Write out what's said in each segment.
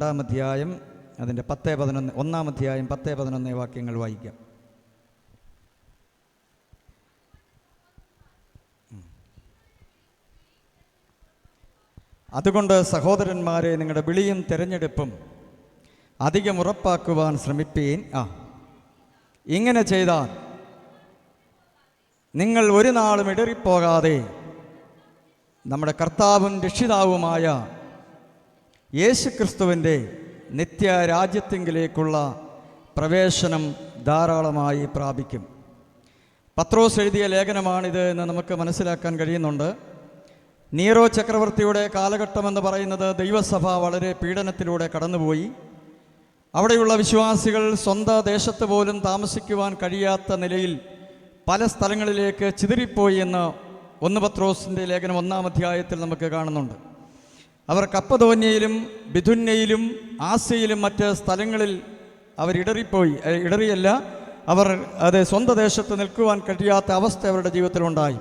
2-ാം അധ്യായം അതിൻ്റെ 10-11, 1-ാം അധ്യായം 10-11 വാക്യങ്ങൾ വായിക്കാം. അതുകൊണ്ട് സഹോദരന്മാരെ, നിങ്ങളുടെ വിളിയും തിരഞ്ഞെടുപ്പും അധികം ഉറപ്പാക്കുവാൻ ശ്രമിപ്പീൻ. ഇങ്ങനെ ചെയ്താൽ നിങ്ങൾ ഒരു നാളും ഇടറിപ്പോകാതെ നമ്മുടെ കർത്താവും രക്ഷിതാവുമായ യേശുക്രിസ്തുവിൻ്റെ നിത്യരാജ്യത്തിങ്കിലേക്കുള്ള പ്രവേശനം ധാരാളമായി പ്രാപിക്കും. പത്രോസ് എഴുതിയ ലേഖനമാണിത് എന്ന് നമുക്ക് മനസ്സിലാക്കാൻ കഴിയുന്നുണ്ട്. നീറോ ചക്രവർത്തിയുടെ കാലഘട്ടമെന്ന് പറയുന്നത് ദൈവസഭ വളരെ പീഡനത്തിലൂടെ കടന്നുപോയി. അവിടെയുള്ള വിശ്വാസികൾ സ്വന്തം ദേശത്ത് പോലും താമസിക്കുവാൻ കഴിയാത്ത നിലയിൽ പല സ്ഥലങ്ങളിലേക്ക് ചിതറിപ്പോയി എന്ന് 1 പത്രോസിൻ്റെ ലേഖനം 1-ാം അധ്യായത്തിൽ നമുക്ക് കാണുന്നുണ്ട്. അവർ കപ്പദോന്യയിലും ബിഥുന്യയിലും ആസ്യയിലും മറ്റ് സ്ഥലങ്ങളിൽ അവർ ഇടറിയല്ല, അവർ സ്വന്തം ദേശത്ത് നിൽക്കുവാൻ കഴിയാത്ത അവസ്ഥ അവരുടെ ജീവിതത്തിലുണ്ടായി.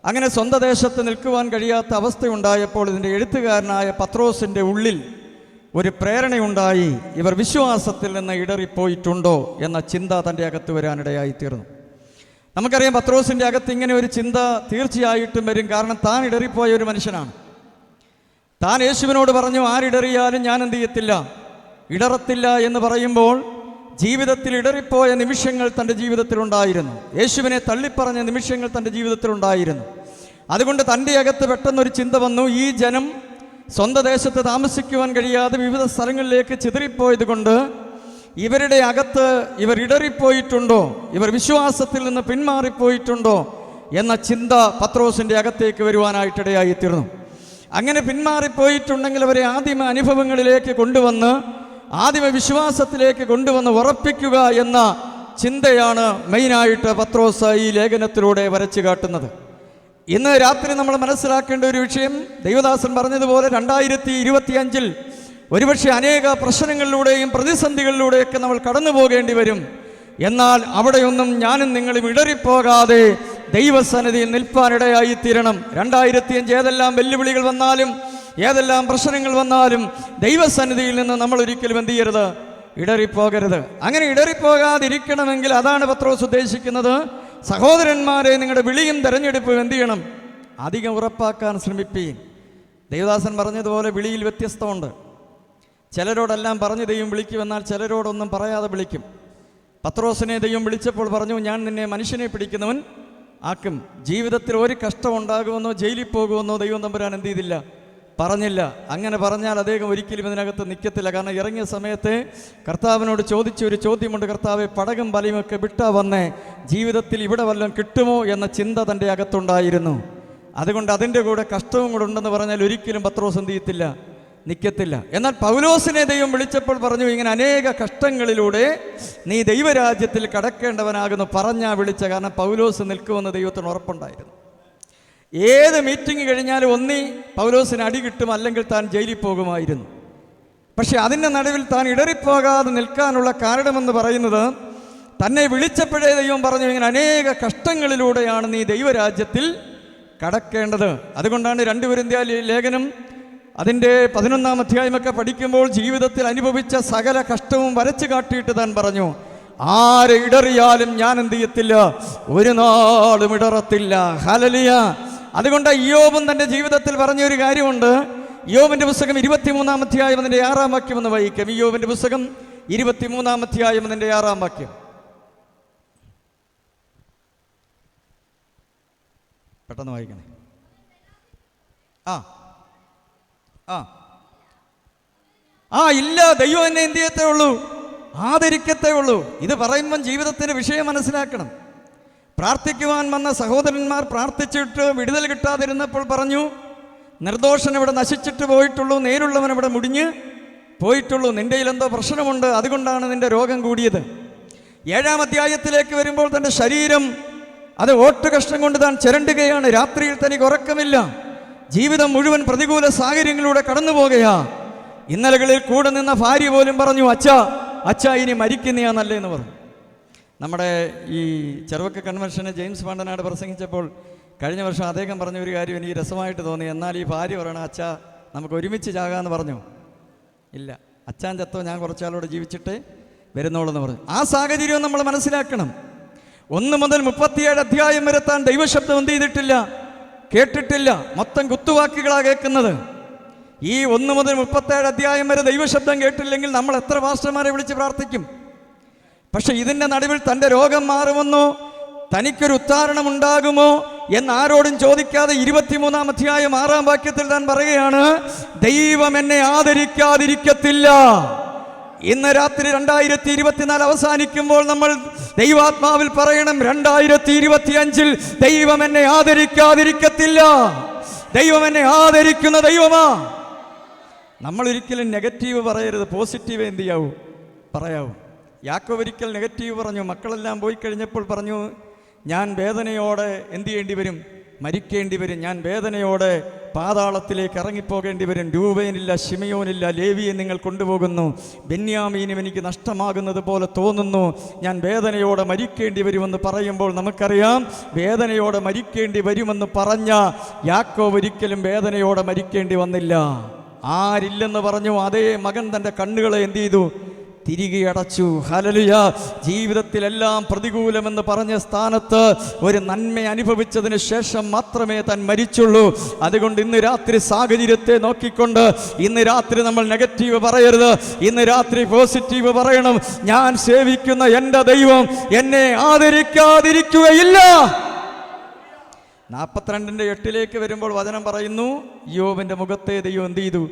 അങ്ങനെ സ്വന്തം ദേശത്ത് നിൽക്കുവാൻ കഴിയാത്ത അവസ്ഥയുണ്ടായപ്പോൾ ഇതിൻ്റെ എഴുത്തുകാരനായ പത്രോസിൻ്റെ ഉള്ളിൽ ഒരു പ്രേരണയുണ്ടായി. ഇവർ വിശ്വാസത്തിൽ നിന്ന് ഇടറിപ്പോയിട്ടുണ്ടോ എന്ന ചിന്ത തൻ്റെ അകത്ത് വരാനിടയായിത്തീർന്നു. നമുക്കറിയാം, പത്രോസിൻ്റെ അകത്ത് ഇങ്ങനെ ഒരു ചിന്ത തീർച്ചയായിട്ടും വരും. കാരണം താൻ ഇടറിപ്പോയ ഒരു മനുഷ്യനാണ്. താൻ യേശുവിനോട് പറഞ്ഞു, ആരിടറിയാലും ഞാൻ എന്ത് ചെയ്യത്തില്ല, ഇടറത്തില്ല എന്ന് പറയുമ്പോൾ ജീവിതത്തിൽ ഇടറിപ്പോയ നിമിഷങ്ങൾ തൻ്റെ ജീവിതത്തിലുണ്ടായിരുന്നു. യേശുവിനെ തള്ളിപ്പറഞ്ഞ നിമിഷങ്ങൾ തൻ്റെ ജീവിതത്തിലുണ്ടായിരുന്നു. അതുകൊണ്ട് തൻ്റെ അകത്ത് പെട്ടെന്നൊരു ചിന്ത വന്നു, ഈ ജനം സ്വന്തം ദേശത്ത് താമസിക്കുവാൻ കഴിയാതെ വിവിധ സ്ഥലങ്ങളിലേക്ക് ചിതറിപ്പോയത് കൊണ്ട് ഇവരുടെ അകത്ത് ഇവർ ഇടറിപ്പോയിട്ടുണ്ടോ, ഇവർ വിശ്വാസത്തിൽ നിന്ന് പിന്മാറിപ്പോയിട്ടുണ്ടോ എന്ന ചിന്ത പത്രോസിൻ്റെ അകത്തേക്ക് വരുവാനായിട്ടിടയായിത്തീർന്നു. അങ്ങനെ പിന്മാറിപ്പോയിട്ടുണ്ടെങ്കിൽ അവരെ ആദിമ അനുഭവങ്ങളിലേക്ക് കൊണ്ടുവന്ന് ആദിമ വിശ്വാസത്തിലേക്ക് കൊണ്ടുവന്ന് ഉറപ്പിക്കുക എന്ന ചിന്തയാണ് മെയിനായിട്ട് പത്രോസ് ഈ ലേഖനത്തിലൂടെ വരച്ചു കാട്ടുന്നത്. ഇന്ന് രാത്രി നമ്മൾ മനസ്സിലാക്കേണ്ട ഒരു വിഷയം, ദൈവദാസൻ പറഞ്ഞതുപോലെ 2025 ഒരുപക്ഷെ അനേക പ്രശ്നങ്ങളിലൂടെയും പ്രതിസന്ധികളിലൂടെയൊക്കെ നമ്മൾ കടന്നു പോകേണ്ടി വരും. എന്നാൽ അവിടെയൊന്നും ഞാനും നിങ്ങളും ഇടറിപ്പോകാതെ ദൈവസന്നിധിയിൽ നിൽപ്പാനിടയായി തീരണം. 2025 ഏതെല്ലാം വെല്ലുവിളികൾ വന്നാലും ഏതെല്ലാം പ്രശ്നങ്ങൾ വന്നാലും ദൈവസന്നിധിയിൽ നിന്ന് നമ്മൾ ഒരിക്കലും എന്ത് ചെയ്യരുത്, ഇടറിപ്പോകരുത്. അങ്ങനെ ഇടറിപ്പോകാതിരിക്കണമെങ്കിൽ അതാണ് പത്രോസ് ഉദ്ദേശിക്കുന്നത്. സഹോദരന്മാരെ, നിങ്ങളുടെ വിളിയും തെരഞ്ഞെടുപ്പും എന്ത് ചെയ്യണം, അധികം ഉറപ്പാക്കാൻ ശ്രമിപ്പീൻ. ദേവദാസൻ പറഞ്ഞതുപോലെ വിളിയിൽ വ്യത്യസ്തമുണ്ട്. ചിലരോടെല്ലാം പറഞ്ഞ് ദൈവം വിളിക്കുമെന്നാൽ ചിലരോടൊന്നും പറയാതെ വിളിക്കും. പത്രോസിനെ ദൈവം വിളിച്ചപ്പോൾ പറഞ്ഞു, ഞാൻ നിന്നെ മനുഷ്യനെ പിടിക്കുന്നവൻ ആക്കും. ജീവിതത്തിൽ ഒരു കഷ്ടം ഉണ്ടാകുമെന്നോ ജയിലിൽ പോകുമെന്നോ ദൈവം തമ്പുരാൻ എന്ത് ചെയ്തില്ല, പറഞ്ഞില്ല. അങ്ങനെ പറഞ്ഞാൽ അദ്ദേഹം ഒരിക്കലും ഇതിനകത്ത് നിൽക്കത്തില്ല. കാരണം ഇറങ്ങിയ സമയത്ത് കർത്താവിനോട് ചോദിച്ച ഒരു ചോദ്യമുണ്ട്, കർത്താവെ, പടകും ബലിയുമൊക്കെ വിട്ടാ വന്നേ, ജീവിതത്തിൽ ഇവിടെ വല്ലതും കിട്ടുമോ എന്ന ചിന്ത തൻ്റെ അകത്തുണ്ടായിരുന്നു. അതുകൊണ്ട് അതിൻ്റെ കൂടെ കഷ്ടവും കൂടെ ഉണ്ടെന്ന് പറഞ്ഞാൽ ഒരിക്കലും പത്രോസ് എന്ത് ചെയ്യത്തില്ല, നിൽക്കത്തില്ല. എന്നാൽ പൗലോസിനെ ദൈവം വിളിച്ചപ്പോൾ പറഞ്ഞു, ഇങ്ങനെ അനേക കഷ്ടങ്ങളിലൂടെ നീ ദൈവരാജ്യത്തിൽ കടക്കേണ്ടവനാകുന്നു പറഞ്ഞാ വിളിച്ച. കാരണം പൗലോസ് നിൽക്കുമെന്ന് ദൈവത്തിന് ഉറപ്പുണ്ടായിരുന്നു. ഏത് മീറ്റിംഗ് കഴിഞ്ഞാലും ഒന്നി പൗലോസിന് അടി കിട്ടും, അല്ലെങ്കിൽ താൻ ജയിലിൽ പോകുമായിരുന്നു. പക്ഷെ അതിൻ്റെ നടുവിൽ താൻ ഇടറിപ്പോകാതെ നിൽക്കാനുള്ള കാരണമെന്ന് പറയുന്നത്, തന്നെ വിളിച്ചപ്പോഴേ ദൈവം പറഞ്ഞു, ഇങ്ങനെ അനേക കഷ്ടങ്ങളിലൂടെയാണ് നീ ദൈവരാജ്യത്തിൽ കടക്കേണ്ടത്. അതുകൊണ്ടാണ് 2 കൊരിന്ത്യർ ലേഖനം അതിൻ്റെ 11-ാം അധ്യായമൊക്കെ പഠിക്കുമ്പോൾ ജീവിതത്തിൽ അനുഭവിച്ച സകല കഷ്ടവും വരച്ചു കാട്ടിയിട്ട് താൻ പറഞ്ഞു, ആരെ ഇടറിയാലും ഞാൻ എന്ത് ചെയ്യത്തില്ല, ഒരു നാളും ഇടറത്തില്ല. ഹല്ലേലൂയ. അതുകൊണ്ട് ഇയ്യോബും തൻ്റെ ജീവിതത്തിൽ പറഞ്ഞൊരു കാര്യമുണ്ട്. ഇയ്യോബിൻ്റെ പുസ്തകം 23-ാം അധ്യായം അതിൻ്റെ 6-ാം വാക്യം എന്ന് വായിക്കാം. ഇയ്യോബിൻ്റെ പുസ്തകം 23-ാം അധ്യായം അതിൻ്റെ 6-ാം വാക്യം. പെട്ടെന്ന് വായിക്കണേ. ഇല്ല, ദൈവം എന്നെ എന്ത് ചെയ്യത്തേ ഉള്ളൂ, ആദരിക്കത്തേ ഉള്ളൂ. ഇത് പറയുമ്പം ജീവിതത്തിൻ്റെ വിഷയം മനസ്സിലാക്കണം. പ്രാർത്ഥിക്കുവാൻ വന്ന സഹോദരന്മാർ പ്രാർത്ഥിച്ചിട്ട് വിടുതൽ കിട്ടാതിരുന്നപ്പോൾ പറഞ്ഞു, നിർദോഷൻ ഇവിടെ നശിച്ചിട്ട് പോയിട്ടുള്ളൂ, നേരുള്ളവൻ ഇവിടെ മുടിഞ്ഞ് പോയിട്ടുള്ളൂ, നിൻ്റെ എന്തോ പ്രശ്നമുണ്ട്, അതുകൊണ്ടാണ് നിൻ്റെ രോഗം കൂടിയത്. 7-ാം അധ്യായത്തിലേക്ക് വരുമ്പോൾ തൻ്റെ ശരീരം അത് ഓട്ടുകഷ്ണം കൊണ്ട് താൻ ചിരണ്ടുകയാണ്. രാത്രിയിൽ തനിക്ക് ഉറക്കമില്ല. ജീവിതം മുഴുവൻ പ്രതികൂല സാഹചര്യങ്ങളിലൂടെ കടന്നു പോകുകയാ. ഇന്നലകളിൽ കൂടെ നിന്ന ഭാര്യ പോലും പറഞ്ഞു, അച്ഛാ ഇനി മരിക്കുന്നയാന്നല്ലേ എന്ന് പറഞ്ഞു. നമ്മുടെ ഈ ചെറുവക്ക കൺവെൻഷന് ജെയിംസ് പാണ്ടനാട് പ്രസംഗിച്ചപ്പോൾ കഴിഞ്ഞ വർഷം അദ്ദേഹം പറഞ്ഞ ഒരു കാര്യം എനിക്ക് രസമായിട്ട് തോന്നി. എന്നാൽ ഈ ഭാര്യ പറയണം, അച്ഛാ നമുക്ക് ഒരുമിച്ച് ചാകാമെന്ന് പറഞ്ഞു. ഇല്ല, അച്ഛൻ ചത്തോ, ഞാൻ കുറച്ചാളോട് ജീവിച്ചിട്ട് വരുന്നോളൂ എന്ന് പറഞ്ഞു. ആ സാഹചര്യം നമ്മൾ മനസ്സിലാക്കണം. 1 മുതൽ 37 അധ്യായം വരെ താൻ ദൈവശബ്ദം എന്ത് ചെയ്തിട്ടില്ല, കേട്ടിട്ടില്ല. മൊത്തം കുത്തുവാക്കുകളാണ് കേൾക്കുന്നത്. ഈ 1 മുതൽ 37 അധ്യായം വരെ ദൈവശബ്ദം കേട്ടില്ലെങ്കിൽ നമ്മൾ എത്ര പാസ്റ്റർമാരെ വിളിച്ച് പ്രാർത്ഥിക്കും? പക്ഷെ ഇതിൻ്റെ നടുവിൽ തൻ്റെ രോഗം മാറുമെന്നോ തനിക്കൊരു ഉദ്ധാരണം ഉണ്ടാകുമോ എന്നാരോടും ചോദിക്കാതെ 23-ാം അധ്യായം 6-ാം വാക്യത്തിൽ താൻ പറയുകയാണ്, ദൈവം എന്നെ ആദരിക്കാതിരിക്കത്തില്ല. ഇന്ന് രാത്രി 2024 അവസാനിക്കുമ്പോൾ നമ്മൾ ദൈവാത്മാവിൽ പറയണം, 2025 ദൈവം എന്നെ ആദരിക്കാതിരിക്കത്തില്ല. ദൈവം എന്നെ ആദരിക്കുന്ന ദൈവമാ. നമ്മൾ ഒരിക്കലും നെഗറ്റീവ് പറയരുത്, പോസിറ്റീവ് എന്ത് ചെയ്യാവൂ, പറയാവൂ. യാക്കോബ് ഒരിക്കൽ നെഗറ്റീവ് പറഞ്ഞു. മക്കളെല്ലാം പോയി കഴിഞ്ഞപ്പോൾ പറഞ്ഞു, ഞാൻ വേദനയോടെ എന്ത് ചെയ്യേണ്ടി വരും, മരിക്കേണ്ടി വരും. ഞാൻ വേദനയോടെ പാതാളത്തിലേക്ക് ഇറങ്ങിപ്പോകേണ്ടി വരും. രൂബേനില്ല, ശിമയോനില്ല, ലേവിയെ നിങ്ങൾ കൊണ്ടുപോകുന്നു. ബെന്യാമീനും എനിക്ക് നഷ്ടമാകുന്നത് പോലെ തോന്നുന്നു. ഞാൻ വേദനയോടെ മരിക്കേണ്ടി വരുമെന്ന് പറയുമ്പോൾ നമുക്കറിയാം, വേദനയോടെ മരിക്കേണ്ടി വരുമെന്ന് പറഞ്ഞ യാക്കോബ് ഒരിക്കലും വേദനയോടെ മരിക്കേണ്ടി വന്നില്ല. ആരില്ലെന്ന് പറഞ്ഞു, അതേ മകൻ തൻ്റെ കണ്ണുകളെ എന്ത് ചെയ്തു, തിരികെ അടച്ചു. ഹല്ലേലൂയ. ജീവിതത്തിലെല്ലാം പ്രതികൂലമെന്ന് പറഞ്ഞ സ്ഥാനത്ത് ഒരു നന്മ അനുഭവിച്ചതിന് ശേഷം മാത്രമേ താൻ മരിച്ചുള്ളൂ. അതുകൊണ്ട് ഇന്ന് രാത്രി സാഹചര്യത്തെ നോക്കിക്കൊണ്ട് ഇന്ന് രാത്രി നമ്മൾ നെഗറ്റീവ് പറയരുത്. ഇന്ന് രാത്രി പോസിറ്റീവ് പറയണം. ഞാൻ സേവിക്കുന്ന എൻ്റെ ദൈവം എന്നെ ആദരിക്കാതിരിക്കുകയില്ല. 42:8 വരുമ്പോൾ വചനം പറയുന്നു, യോബിൻ്റെ മുഖത്തെ ദൈവം എന്ത് ചെയ്തു,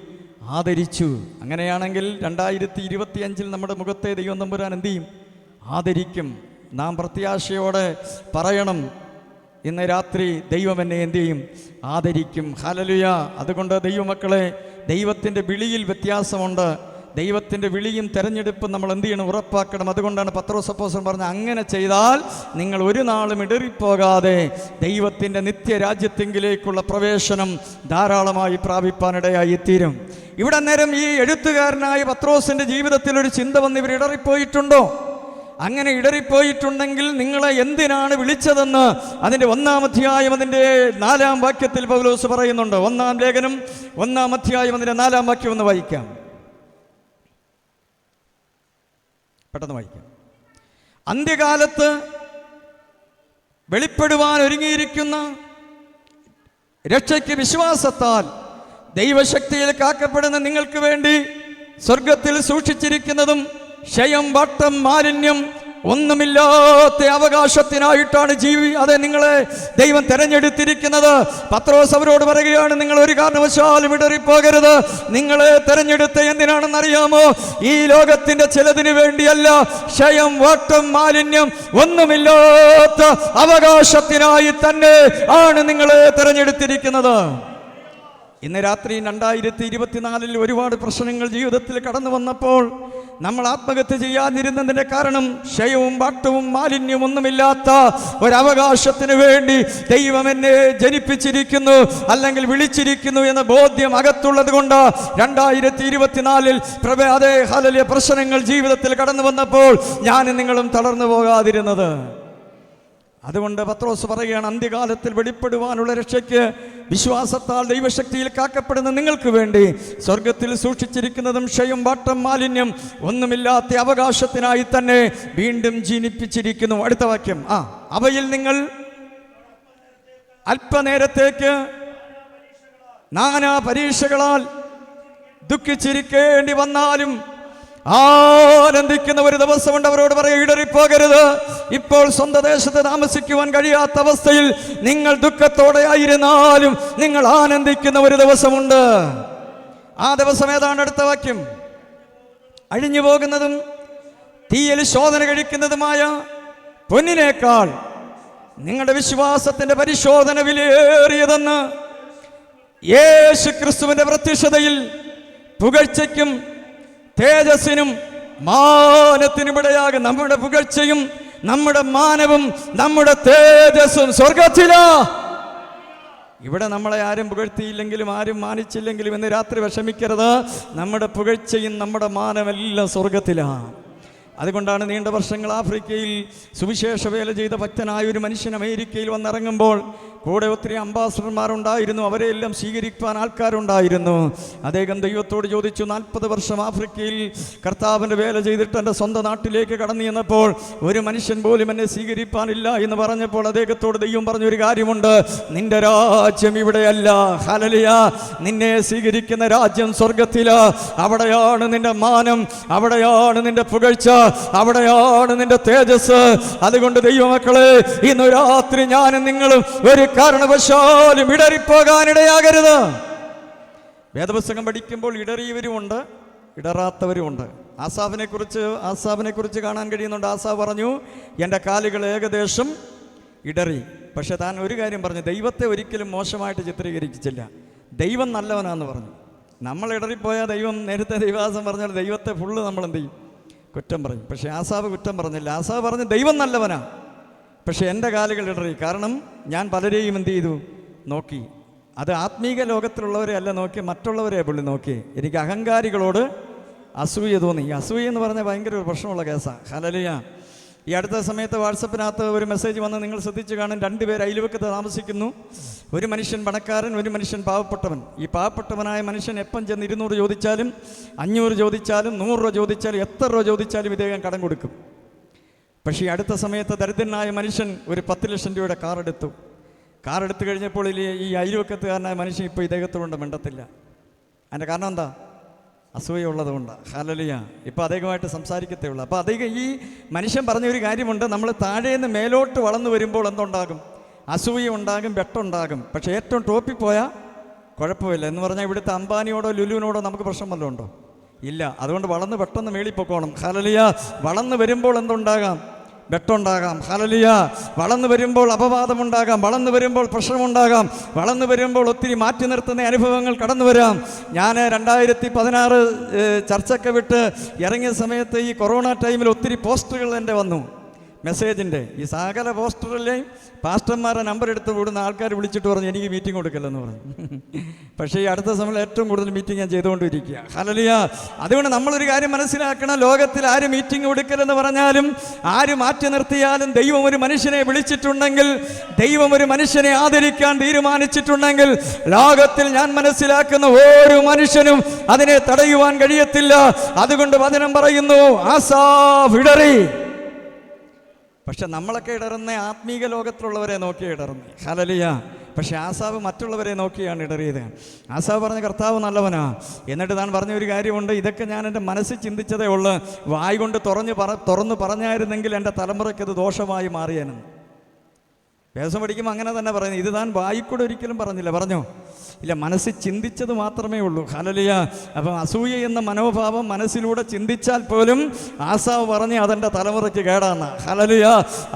ആദരിച്ചു. അങ്ങനെയാണെങ്കിൽ 2025 നമ്മുടെ മുഖത്തെ ദൈവം തമ്പുരാൻ എന്ത് ചെയ്യും, ആദരിക്കും. നാം പ്രത്യാശയോടെ പറയണം, ഇന്ന് രാത്രി ദൈവം എന്നെ എന്ത് ചെയ്യും, ആദരിക്കും. ഹല്ലേലൂയ. അതുകൊണ്ട് ദൈവമക്കളെ, ദൈവത്തിൻ്റെ വിളിയിൽ വ്യത്യാസമുണ്ട്. ദൈവത്തിൻ്റെ വിളിയും തെരഞ്ഞെടുപ്പും നമ്മൾ എന്ത് ചെയ്യണം, ഉറപ്പാക്കണം. അതുകൊണ്ടാണ് പത്രോസ് അപ്പോസ്തലൻ പറഞ്ഞ, അങ്ങനെ ചെയ്താൽ നിങ്ങൾ ഒരു നാളും ഇടറിപ്പോകാതെ ദൈവത്തിൻ്റെ നിത്യരാജ്യത്തെങ്കിലേക്കുള്ള പ്രവേശനം ധാരാളമായി പ്രാപിപ്പാനിടയായി തീരും. ഇവിടെ നേരം ഈ എഴുത്തുകാരനായ പത്രോസിൻ്റെ ജീവിതത്തിൽ ഒരു ചിന്ത വന്ന് ഇവർ ഇടറിപ്പോയിട്ടുണ്ടോ? അങ്ങനെ ഇടറിപ്പോയിട്ടുണ്ടെങ്കിൽ നിങ്ങളെ എന്തിനാണ് വിളിച്ചതെന്ന് അതിൻ്റെ 1-ാം അധ്യായം അതിൻ്റെ 4-ാം വാക്യത്തിൽ പൗലോസ് പറയുന്നുണ്ട്. 1-ാം ലേഖനം 1-ാം അധ്യായം അതിൻ്റെ 4-ാം വാക്യം ഒന്ന് വായിക്കാം. പെട്ടെന്ന് വായിക്കാം. അന്ത്യകാലത്ത് വെളിപ്പെടുവാൻ ഒരുങ്ങിയിരിക്കുന്ന രക്ഷയ്ക്ക് വിശ്വാസത്താൽ ദൈവശക്തിയിൽ കാക്കപ്പെടുന്ന നിങ്ങൾക്ക് വേണ്ടി സ്വർഗത്തിൽ സൂക്ഷിച്ചിരിക്കുന്നതും ക്ഷയം, വട്ടം, മാലിന്യം ഒന്നുമില്ലാത്ത അവകാശത്തിനായിട്ടാണ് അതെ നിങ്ങളെ ദൈവം തെരഞ്ഞെടുത്തിരിക്കുന്നത്. പത്രോസ് അവരോട് പറയുകയാണ്, നിങ്ങൾ ഒരു കാരണവശാലും ഇടറിപ്പോകരുത്. നിങ്ങളെ തെരഞ്ഞെടുത്ത എന്തിനാണെന്നറിയാമോ? ഈ ലോകത്തിന്റെ ചിലതിന് വേണ്ടിയല്ല, ക്ഷയം, വട്ടം, മാലിന്യം ഒന്നുമില്ലാത്ത അവകാശത്തിനായി തന്നെ ആണ് നിങ്ങളെ തെരഞ്ഞെടുത്തിരിക്കുന്നത്. ഇന്ന് രാത്രി 2024 ഒരുപാട് പ്രശ്നങ്ങൾ ജീവിതത്തിൽ കടന്നു വന്നപ്പോൾ നമ്മൾ ആത്മഹത്യ ചെയ്യാതിരുന്നതിൻ്റെ കാരണം ക്ഷയവും വട്ടവും മാലിന്യവും ഒന്നുമില്ലാത്ത ഒരവകാശത്തിന് വേണ്ടി ദൈവം എന്നെ ജനിപ്പിച്ചിരിക്കുന്നു, അല്ലെങ്കിൽ വിളിച്ചിരിക്കുന്നു എന്ന ബോധ്യം അകത്തുള്ളത് കൊണ്ട് 2024 അതേ ഹല്ലേലൂയ പ്രശ്നങ്ങൾ ജീവിതത്തിൽ കടന്നു വന്നപ്പോൾ ഞാനും നിങ്ങളും തളർന്നു പോകാതിരുന്നത്. അതുകൊണ്ട് പത്രോസ് പറയുകയാണ്, അന്ത്യകാലത്തിൽ വെളിപ്പെടുവാനുള്ള രക്ഷയ്ക്ക് വിശ്വാസത്താൽ ദൈവശക്തിയിൽ കാക്കപ്പെടുന്ന നിങ്ങൾക്ക് വേണ്ടി സ്വർഗത്തിൽ സൂക്ഷിച്ചിരിക്കുന്നതും ക്ഷയം, വട്ടം, മാലിന്യം ഒന്നുമില്ലാത്ത അവകാശത്തിനായി തന്നെ വീണ്ടും ജനിപ്പിച്ചിരിക്കുന്നു. അടുത്ത വാക്യം, അവയിൽ നിങ്ങൾ അല്പനേരത്തേക്ക് നാനാ പരീക്ഷകളാൽ ദുഃഖിച്ചിരിക്കേണ്ടി വന്നാലും ആനന്ദിക്കുന്ന ഒരു ദിവസമുണ്ട്. അവരോട് പറയുക, ഇടറിപ്പോകരുത്. ഇപ്പോൾ സ്വന്തം ദേശത്ത് താമസിക്കുവാൻ കഴിയാത്ത അവസ്ഥയിൽ നിങ്ങൾ ദുഃഖത്തോടെ ആയിരുന്നാലും നിങ്ങൾ ആനന്ദിക്കുന്ന ഒരു ദിവസമുണ്ട്. ആ ദിവസം ഏതാണ്? അടുത്ത വാക്യം, അഴിഞ്ഞു പോകുന്നതും തീയിൽ ശോധന കഴിക്കുന്നതുമായ പൊന്നിനേക്കാൾ നിങ്ങളുടെ വിശ്വാസത്തിന്റെ പരിശോധന വിലയേറിയതെന്ന് യേശു ക്രിസ്തുവിന്റെ പ്രത്യക്ഷതയിൽ പുകഴ്ചയ്ക്കും തേജസ്സിനും മാനത്തിനും ഇടയാകും. നമ്മുടെ പുകഴ്ചയും നമ്മുടെ മാനവും നമ്മുടെ തേജസ്സും സ്വർഗത്തിലാ. ഇവിടെ നമ്മളെ ആരും പുകഴ്ത്തിയില്ലെങ്കിലും ആരും മാനിച്ചില്ലെങ്കിലും ഇന്ന് രാത്രി വിഷമിക്കരുത്. നമ്മുടെ പുകഴ്ചയും നമ്മുടെ മാനമെല്ലാം സ്വർഗത്തിലാണ്. അതുകൊണ്ടാണ് നീണ്ട വർഷങ്ങൾ ആഫ്രിക്കയിൽ സുവിശേഷ വേല ചെയ്ത ഭക്തനായ ഒരു മനുഷ്യൻ അമേരിക്കയിൽ വന്നിറങ്ങുമ്പോൾ കൂടെ ഒത്തിരി അംബാസഡർമാരുണ്ടായിരുന്നു, അവരെയെല്ലാം സ്വീകരിക്കാൻ ആൾക്കാരുണ്ടായിരുന്നു. അദ്ദേഹം ദൈവത്തോട് ചോദിച്ചു, 40 വർഷം ആഫ്രിക്കയിൽ കർത്താവിൻ്റെ വേല ചെയ്തിട്ട് എൻ്റെ സ്വന്തം നാട്ടിലേക്ക് കടന്നു ചെന്നപ്പോൾ ഒരു മനുഷ്യൻ പോലും എന്നെ സ്വീകരിപ്പാനില്ല എന്ന് പറഞ്ഞപ്പോൾ അദ്ദേഹത്തോട് ദൈവം പറഞ്ഞൊരു കാര്യമുണ്ട്, നിന്റെ രാജ്യം ഇവിടെയല്ല, ഹല്ലേലൂയ, നിന്നെ സ്വീകരിക്കുന്ന രാജ്യം സ്വർഗത്തില്. അവിടെയാണ് നിന്റെ മാനം, അവിടെയാണ് നിന്റെ പുകഴ്ച, അവിടെയാണ് നിന്റെ തേജസ്. അതുകൊണ്ട് ദൈവമക്കളെ, ഇന്ന് രാത്രി ഞാനും നിങ്ങളും ഒരു കാരണവശാലും ഇടറിപ്പോകാനിടയാകരുത്. വേദപുസ്തകം പഠിക്കുമ്പോൾ ഇടറിയവരുമുണ്ട്, ഇടറാത്തവരുമുണ്ട്. ആസാഫിനെ കുറിച്ച് കാണാൻ കഴിയുന്നുണ്ട്. ആസാഫ് പറഞ്ഞു, എൻ്റെ കാലുകൾ ഏകദേശം ഇടറി. പക്ഷെ താൻ ഒരു കാര്യം പറഞ്ഞു, ദൈവത്തെ ഒരിക്കലും മോശമായിട്ട് ചിത്രീകരിച്ചില്ല, ദൈവം നല്ലവനാന്ന് പറഞ്ഞു. നമ്മൾ ഇടറിപ്പോയാൽ ദൈവം, നേരത്തെ ദൈവദാസൻ പറഞ്ഞാൽ ദൈവത്തെ ഫുള്ള് നമ്മൾ എന്ത് ചെയ്യും? കുറ്റം പറയും. പക്ഷേ ആസാഫ് കുറ്റം പറഞ്ഞില്ല. ആസാഫ് പറഞ്ഞു, ദൈവം നല്ലവനാ, പക്ഷെ എൻ്റെ കാലുകൾ ഇടറി. കാരണം ഞാൻ പലരെയും എന്ത് ചെയ്തു? നോക്കി. അത് ആത്മീക ലോകത്തിലുള്ളവരെ അല്ല നോക്കി, മറ്റുള്ളവരെ പുള്ളി നോക്കി. എനിക്ക് അഹങ്കാരികളോട് അസൂയ തോന്നി. അസൂയ എന്ന് പറഞ്ഞാൽ ഭയങ്കര ഒരു പ്രശ്നമുള്ള കേസാണ്. ഹല്ലേലൂയ. ഈ അടുത്ത സമയത്ത് വാട്സപ്പിനകത്ത് ഒരു മെസ്സേജ് വന്ന് നിങ്ങൾ ശ്രദ്ധിച്ച് കാണും. 2 പേർ അയൽവക്കത്ത് താമസിക്കുന്നു. ഒരു മനുഷ്യൻ പണക്കാരൻ, ഒരു മനുഷ്യൻ പാവപ്പെട്ടവൻ. ഈ പാവപ്പെട്ടവനായ മനുഷ്യൻ എപ്പം ചെന്ന് 200 ചോദിച്ചാലും 500 ചോദിച്ചാലും 100 രൂപ ചോദിച്ചാലും എത്ര രൂപ ചോദിച്ചാലും ഇദ്ദേഹം കടം കൊടുക്കും. പക്ഷേ ഈ അടുത്ത സമയത്ത് ദരിദ്രനായ മനുഷ്യൻ ഒരു 10 ലക്ഷം രൂപയുടെ കാറെടുത്ത് കഴിഞ്ഞപ്പോൾ ഈ അയൽവക്കത്തുകാരനായ മനുഷ്യൻ ഇപ്പോൾ ഇദ്ദേഹത്തോണ്ട് മിണ്ടത്തില്ല. അതിൻ്റെ കാരണം എന്താ? അസൂയ ഉള്ളതുകൊണ്ട്. ഹല്ലേലൂയ. ഇപ്പോൾ അദ്ദേഹമായിട്ട് സംസാരിക്കത്തേ ഉള്ളൂ. അപ്പോൾ അദ്ദേഹം, ഈ മനുഷ്യൻ പറഞ്ഞൊരു കാര്യമുണ്ട്, നമ്മൾ താഴേന്ന് മേലോട്ട് വളർന്നു വരുമ്പോൾ എന്തുണ്ടാകും? അസൂയ ഉണ്ടാകും, വെട്ടുണ്ടാകും. പക്ഷേ ഏറ്റവും ടോപ്പിൽ പോയാൽ കുഴപ്പമില്ല. എന്ന് പറഞ്ഞാൽ ഇവിടുത്തെ അംബാനിയോടോ ലുലുവിനോടോ നമുക്ക് പ്രശ്നം വല്ലതും ഉണ്ടോ? ഇല്ല. അതുകൊണ്ട് വളർന്ന് പെട്ടെന്ന് മേളിൽ പൊക്കോണം. ഹല്ലേലൂയ. വളർന്നു വരുമ്പോൾ എന്തുണ്ടാകാം? വെട്ടുണ്ടാകാം. ഹല്ലേലൂയ. വളർന്നു വരുമ്പോൾ അപവാദമുണ്ടാകാം, വളർന്നു വരുമ്പോൾ പ്രശ്നമുണ്ടാകാം, വളർന്നു വരുമ്പോൾ ഒത്തിരി മാറ്റി നിർത്തുന്ന അനുഭവങ്ങൾ കടന്നു വരാം. ഞാൻ 2016 ചർച്ചൊക്കെ വിട്ട് ഇറങ്ങിയ സമയത്ത് ഈ കൊറോണ ടൈമിൽ ഒത്തിരി പോസ്റ്ററുകൾ എൻ്റെ വന്നു, മെസ്സേജിൻ്റെ. ഈ സകല പോസ്റ്ററിലെയും പാസ്റ്റർമാരെ നമ്പർ എടുത്ത് കൂടുന്ന ആൾക്കാർ വിളിച്ചിട്ട് പറഞ്ഞു, എനിക്ക് മീറ്റിംഗ് കൊടുക്കില്ലെന്ന് പറഞ്ഞു. പക്ഷേ ഈ അടുത്ത സമയം ഏറ്റവും കൂടുതൽ മീറ്റിംഗ് ഞാൻ ചെയ്തുകൊണ്ടിരിക്കുക. ഹല്ലേലൂയ. അതുകൊണ്ട് നമ്മളൊരു കാര്യം മനസ്സിലാക്കണം, ലോകത്തിൽ ആര് മീറ്റിംഗ് കൊടുക്കലെന്ന് പറഞ്ഞാലും, ആര് മാറ്റി നിർത്തിയാലും, ദൈവം ഒരു മനുഷ്യനെ വിളിച്ചിട്ടുണ്ടെങ്കിൽ, ദൈവം ഒരു മനുഷ്യനെ ആദരിക്കാൻ തീരുമാനിച്ചിട്ടുണ്ടെങ്കിൽ, ലോകത്തിൽ ഞാൻ മനസ്സിലാക്കുന്ന ഓരോ മനുഷ്യനും അതിനെ തടയുവാൻ കഴിയത്തില്ല. അതുകൊണ്ട് വചനം പറയുന്നു, ആസാഫ് ഇടറി. പക്ഷെ നമ്മളൊക്കെ ഇടറുന്ന ആത്മീക ലോകത്തിലുള്ളവരെ നോക്കി ഇടറുന്നു. ഹല്ലേലൂയ. പക്ഷെ ആസാവ് മറ്റുള്ളവരെ നോക്കിയാണ് ഇടറിയത്. ആസാവ് പറഞ്ഞ കർത്താവ് നല്ലവനാ. എന്നിട്ട് താൻ പറഞ്ഞ ഒരു കാര്യമുണ്ട്, ഇതൊക്കെ ഞാൻ എൻ്റെ മനസ്സിൽ ചിന്തിച്ചതേ ഉള്ളൂ, വായി കൊണ്ട് തുറന്നു പറഞ്ഞായിരുന്നെങ്കിൽ എൻ്റെ തലമുറയ്ക്കത് ദോഷമായി മാറിയേനെന്ന്. വേദം പഠിക്കുമ്പോൾ അങ്ങനെ തന്നെ പറയുന്നത്. ഇത് താൻ വായിക്കൂടെ ഒരിക്കലും പറഞ്ഞില്ല. പറഞ്ഞോ? ഇല്ല, മനസ്സിൽ ചിന്തിച്ചത് മാത്രമേ ഉള്ളൂ. ഹല്ലേലൂയ. അപ്പം അസൂയ എന്ന മനോഭാവം മനസ്സിലൂടെ ചിന്തിച്ചാൽ പോലും ആസാവ് പറഞ്ഞ് അതെൻ്റെ തലമുറയ്ക്ക് കേടാന്ന്. ഹല്ലേലൂയ.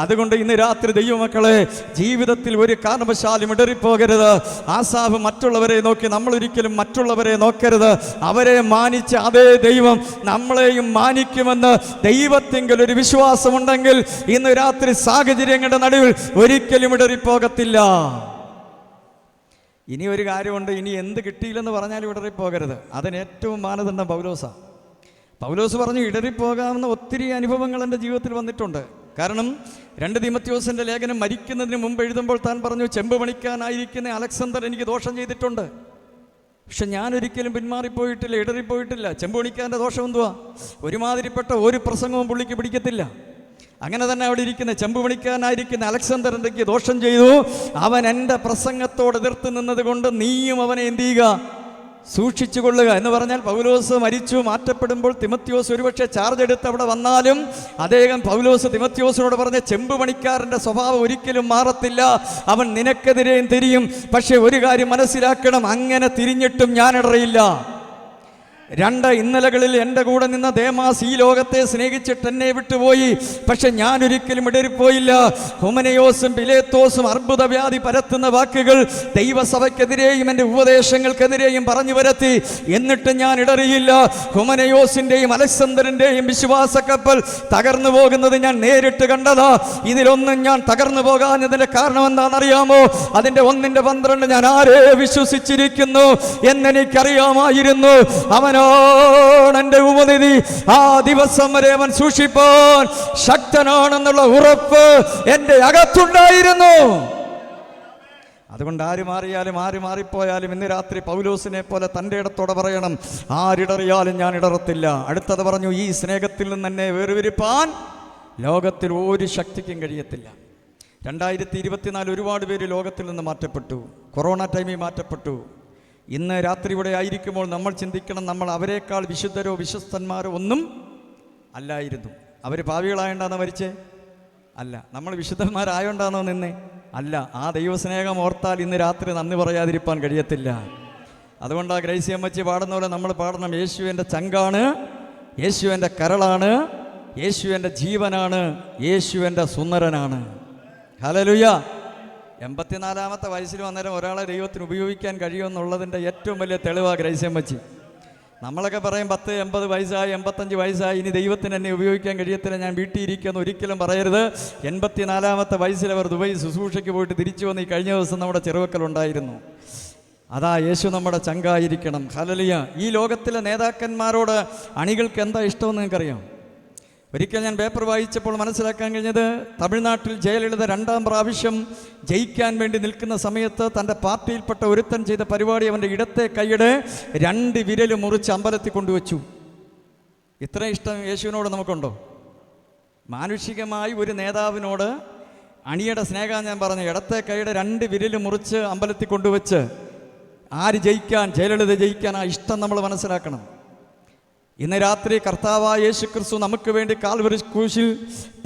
അതുകൊണ്ട് ഇന്ന് രാത്രി ദൈവമക്കളെ, ജീവിതത്തിൽ ഒരു കാരണവശാലും ഇടറിപ്പോകരുത്. ആസാവ് മറ്റുള്ളവരെ നോക്കി, നമ്മളൊരിക്കലും മറ്റുള്ളവരെ നോക്കരുത്. അവരെ മാനിച്ച അതേ ദൈവം നമ്മളെയും മാനിക്കുമെന്ന് ദൈവത്തിങ്കിൽ ഒരു വിശ്വാസമുണ്ടെങ്കിൽ ഇന്ന് രാത്രി സാഹചര്യങ്ങളുടെ നടുവിൽ ഒരിക്കലും ഇടറിപ്പോകത്തില്ല. ഇനി ഒരു കാര്യമുണ്ട്, ഇനി എന്ത് കിട്ടിയില്ലെന്ന് പറഞ്ഞാലും ഇടറിപ്പോകരുത്. അതിന് ഏറ്റവും മാനദണ്ഡം പൗലോസാണ്. പൗലോസ് പറഞ്ഞു, ഇടറിപ്പോകാവുന്ന ഒത്തിരി അനുഭവങ്ങൾ എൻ്റെ ജീവിതത്തിൽ വന്നിട്ടുണ്ട്. കാരണം 2 തീമോഥെയോസിൻ്റെ ലേഖനം മരിക്കുന്നതിന് മുമ്പ് എഴുതുമ്പോൾ താൻ പറഞ്ഞു, ചെമ്പ് പണിക്കാനായിരിക്കുന്ന അലക്സാണ്ടർ എനിക്ക് ദോഷം ചെയ്തിട്ടുണ്ട്, പക്ഷെ ഞാനൊരിക്കലും പിന്മാറിപ്പോയിട്ടില്ല, ഇടറിപ്പോയിട്ടില്ല. ചെമ്പ് പണിക്കാരൻ്റെ ദോഷം എന്തുവാ? ഒരുമാതിരിപ്പെട്ട ഒരു പ്രസംഗവും പുള്ളിക്ക് പിടിക്കത്തില്ല. അങ്ങനെ തന്നെ അവിടെ ഇരിക്കുന്ന ചെമ്പ് പണിക്കാരനായിരിക്കുന്ന അലക്സാണ്ടറിൻ്റെ ദോഷം ചെയ്തു. അവൻ എൻ്റെ പ്രസംഗത്തോട് എതിർത്ത് നിന്നത് കൊണ്ട് നീയും അവനെ എന്ത് ചെയ്യുക? സൂക്ഷിച്ചു കൊള്ളുക എന്ന് പറഞ്ഞാൽ, പൗലോസ് മരിച്ചു മാറ്റപ്പെടുമ്പോൾ തിമോഥെയോസ് ഒരുപക്ഷെ ചാർജ് എടുത്ത് അവിടെ വന്നാലും അദ്ദേഹം തിമോഥെയോസിനോട് പറഞ്ഞ ചെമ്പ് പണിക്കാരൻ്റെ സ്വഭാവം ഒരിക്കലും മാറത്തില്ല, അവൻ നിനക്കെതിരെയും തിരിയും. പക്ഷെ ഒരു കാര്യം മനസ്സിലാക്കണം, അങ്ങനെ തിരിഞ്ഞിട്ടും ഞാൻ ഇടറിയില്ല. 2 ഇന്നലകളിൽ എൻ്റെ കൂടെ നിന്ന ദേമാസ് ഈ ലോകത്തെ സ്നേഹിച്ചിട്ട് എന്നെ വിട്ടുപോയി, പക്ഷെ ഞാൻ ഒരിക്കലും ഇടറിപ്പോയില്ല. ഹുമനയോസും പിലേത്തോസും അർബുദവ്യാധി പരത്തുന്ന വാക്കുകൾ ദൈവസഭയ്ക്കെതിരെയും എൻ്റെ ഉപദേശങ്ങൾക്കെതിരെയും പറഞ്ഞു വരത്തി, എന്നിട്ട് ഞാൻ ഇടറിയില്ല. ഹുമനയോസിൻ്റെയും അലക്സാണ്ടറിൻ്റെയും വിശ്വാസ കപ്പൽ തകർന്നു പോകുന്നത് ഞാൻ നേരിട്ട് കണ്ടതാ. ഇതിലൊന്നും ഞാൻ തകർന്നു പോകാഞ്ഞതിൻ്റെ കാരണം എന്താണെന്നറിയാമോ? അതിൻ്റെ 1:12 ഞാൻ ആരെ വിശ്വസിച്ചിരിക്കുന്നു എന്നെനിക്കറിയാമായിരുന്നു. അവൻ അവനാണ് എൻ്റെ ഉപനിധി, ആ ദിവസം വരെ അവൻ സൂക്ഷിപ്പാൻ ശക്തനാണെന്നുള്ള ഉറപ്പ് എൻ്റെ അകത്തുണ്ടായിരുന്നു. അതുകൊണ്ട് ആര് മാറിയാലും ആര് മാറിപ്പോയാലും ഇന്ന് രാത്രി പൗലോസിനെ പോലെ തൻ്റെ ഇടത്തോടെ പറയണം, ആരിടറിയാലും ഞാൻ ഇടറത്തില്ല. അടുത്തത് പറഞ്ഞു, ഈ സ്നേഹത്തിൽ നിന്ന് എന്നെ വേർതിരിപ്പാൻ ലോകത്തിൽ ഒരു ശക്തിക്കും കഴിയത്തില്ല. 2024 ഒരുപാട് പേര് ലോകത്തിൽ നിന്ന് മാറ്റപ്പെട്ടു, കൊറോണ ടൈമിൽ മാറ്റപ്പെട്ടു. ഇന്ന് രാത്രി ഇവിടെ ആയിരിക്കുമ്പോൾ നമ്മൾ ചിന്തിക്കണം, നമ്മൾ അവരെക്കാൾ വിശുദ്ധരോ വിശ്വസ്തന്മാരോ ഒന്നും അല്ലായിരുന്നു. അവർ പാവികളായോണ്ടാണോ മരിച്ചേ? അല്ല. നമ്മൾ വിശുദ്ധന്മാരായോണ്ടാണോ നിന്നേ? അല്ല. ആ ദൈവസ്നേഹം ഓർത്താൽ ഇന്ന് രാത്രി നന്ദി പറയാതിരിക്കാൻ കഴിയത്തില്ല. അതുകൊണ്ടാണ് ഗ്രേസി അമ്മച്ചി പാടുന്ന പോലെ നമ്മൾ പാടണം, യേശു എൻ്റെ ചങ്കാണ്, യേശു എൻ്റെ കരളാണ്, യേശു എൻ്റെ ജീവനാണ്, യേശു എൻ്റെ സുന്ദരനാണ്. ഹല്ലേലൂയ. 84-ാമത്തെ വയസ്സിൽ വന്നേരം ഒരാളെ ദൈവത്തിന് ഉപയോഗിക്കാൻ കഴിയുമെന്നുള്ളതിൻ്റെ ഏറ്റവും വലിയ തെളിവാണ് ഗ്രേസി അമ്മച്ചി. നമ്മളൊക്കെ പറയും 10, 80 വയസ്സായി, 85 വയസ്സായി, ഇനി ദൈവത്തിന് എന്നെ ഉപയോഗിക്കാൻ കഴിയത്തില്ല, ഞാൻ വീട്ടിൽ ഇരിക്കുമെന്ന് ഒരിക്കലും പറയരുത്. 84-ാമത്തെ വയസ്സിൽ അവർ ദുബൈ ശുശ്രൂഷയ്ക്ക് പോയിട്ട് തിരിച്ചു വന്ന് ഈ കഴിഞ്ഞ ദിവസം നമ്മുടെ ചെറുവക്കലുണ്ടായിരുന്നു. അതാ യേശു നമ്മുടെ ചങ്കായിരിക്കണം. ഹല്ലേലൂയ. ഈ ലോകത്തിലെ നേതാക്കന്മാരോട് അണികൾക്ക് എന്താ ഇഷ്ടമെന്ന് നിങ്ങൾക്കറിയാം? ഒരിക്കൽ ഞാൻ പേപ്പർ വായിച്ചപ്പോൾ മനസ്സിലാക്കാൻ കഴിഞ്ഞത്, തമിഴ്നാട്ടിൽ ജയലളിത 2ാം പ്രാവശ്യം ജയിക്കാൻ വേണ്ടി നിൽക്കുന്ന സമയത്ത് തൻ്റെ പാർട്ടിയിൽപ്പെട്ട ഒരുത്തൻ ചെയ്ത പരിപാടി, അവൻ്റെ ഇടത്തെ കൈയുടെ 2 വിരൽ മുറിച്ച് അമ്പലത്തിൽ കൊണ്ടുവച്ചു. ഇത്രയും ഇഷ്ടം യേശുവിനോട് നമുക്കുണ്ടോ? മാനുഷികമായി ഒരു നേതാവിനോട് അണിയുടെ സ്നേഹം ഞാൻ പറഞ്ഞു, ഇടത്തെ കൈയുടെ 2 വിരൽ മുറിച്ച് അമ്പലത്തിൽ കൊണ്ടുവച്ച് ആര് ജയിക്കാൻ? ജയലളിത ജയിക്കാൻ. ആ ഇഷ്ടം നമ്മൾ മനസ്സിലാക്കണം. ഇന്ന് രാത്രി കർത്താവായ യേശു ക്രിസ്തു നമുക്ക് വേണ്ടി കാൽവരി ക്രൂശിൽ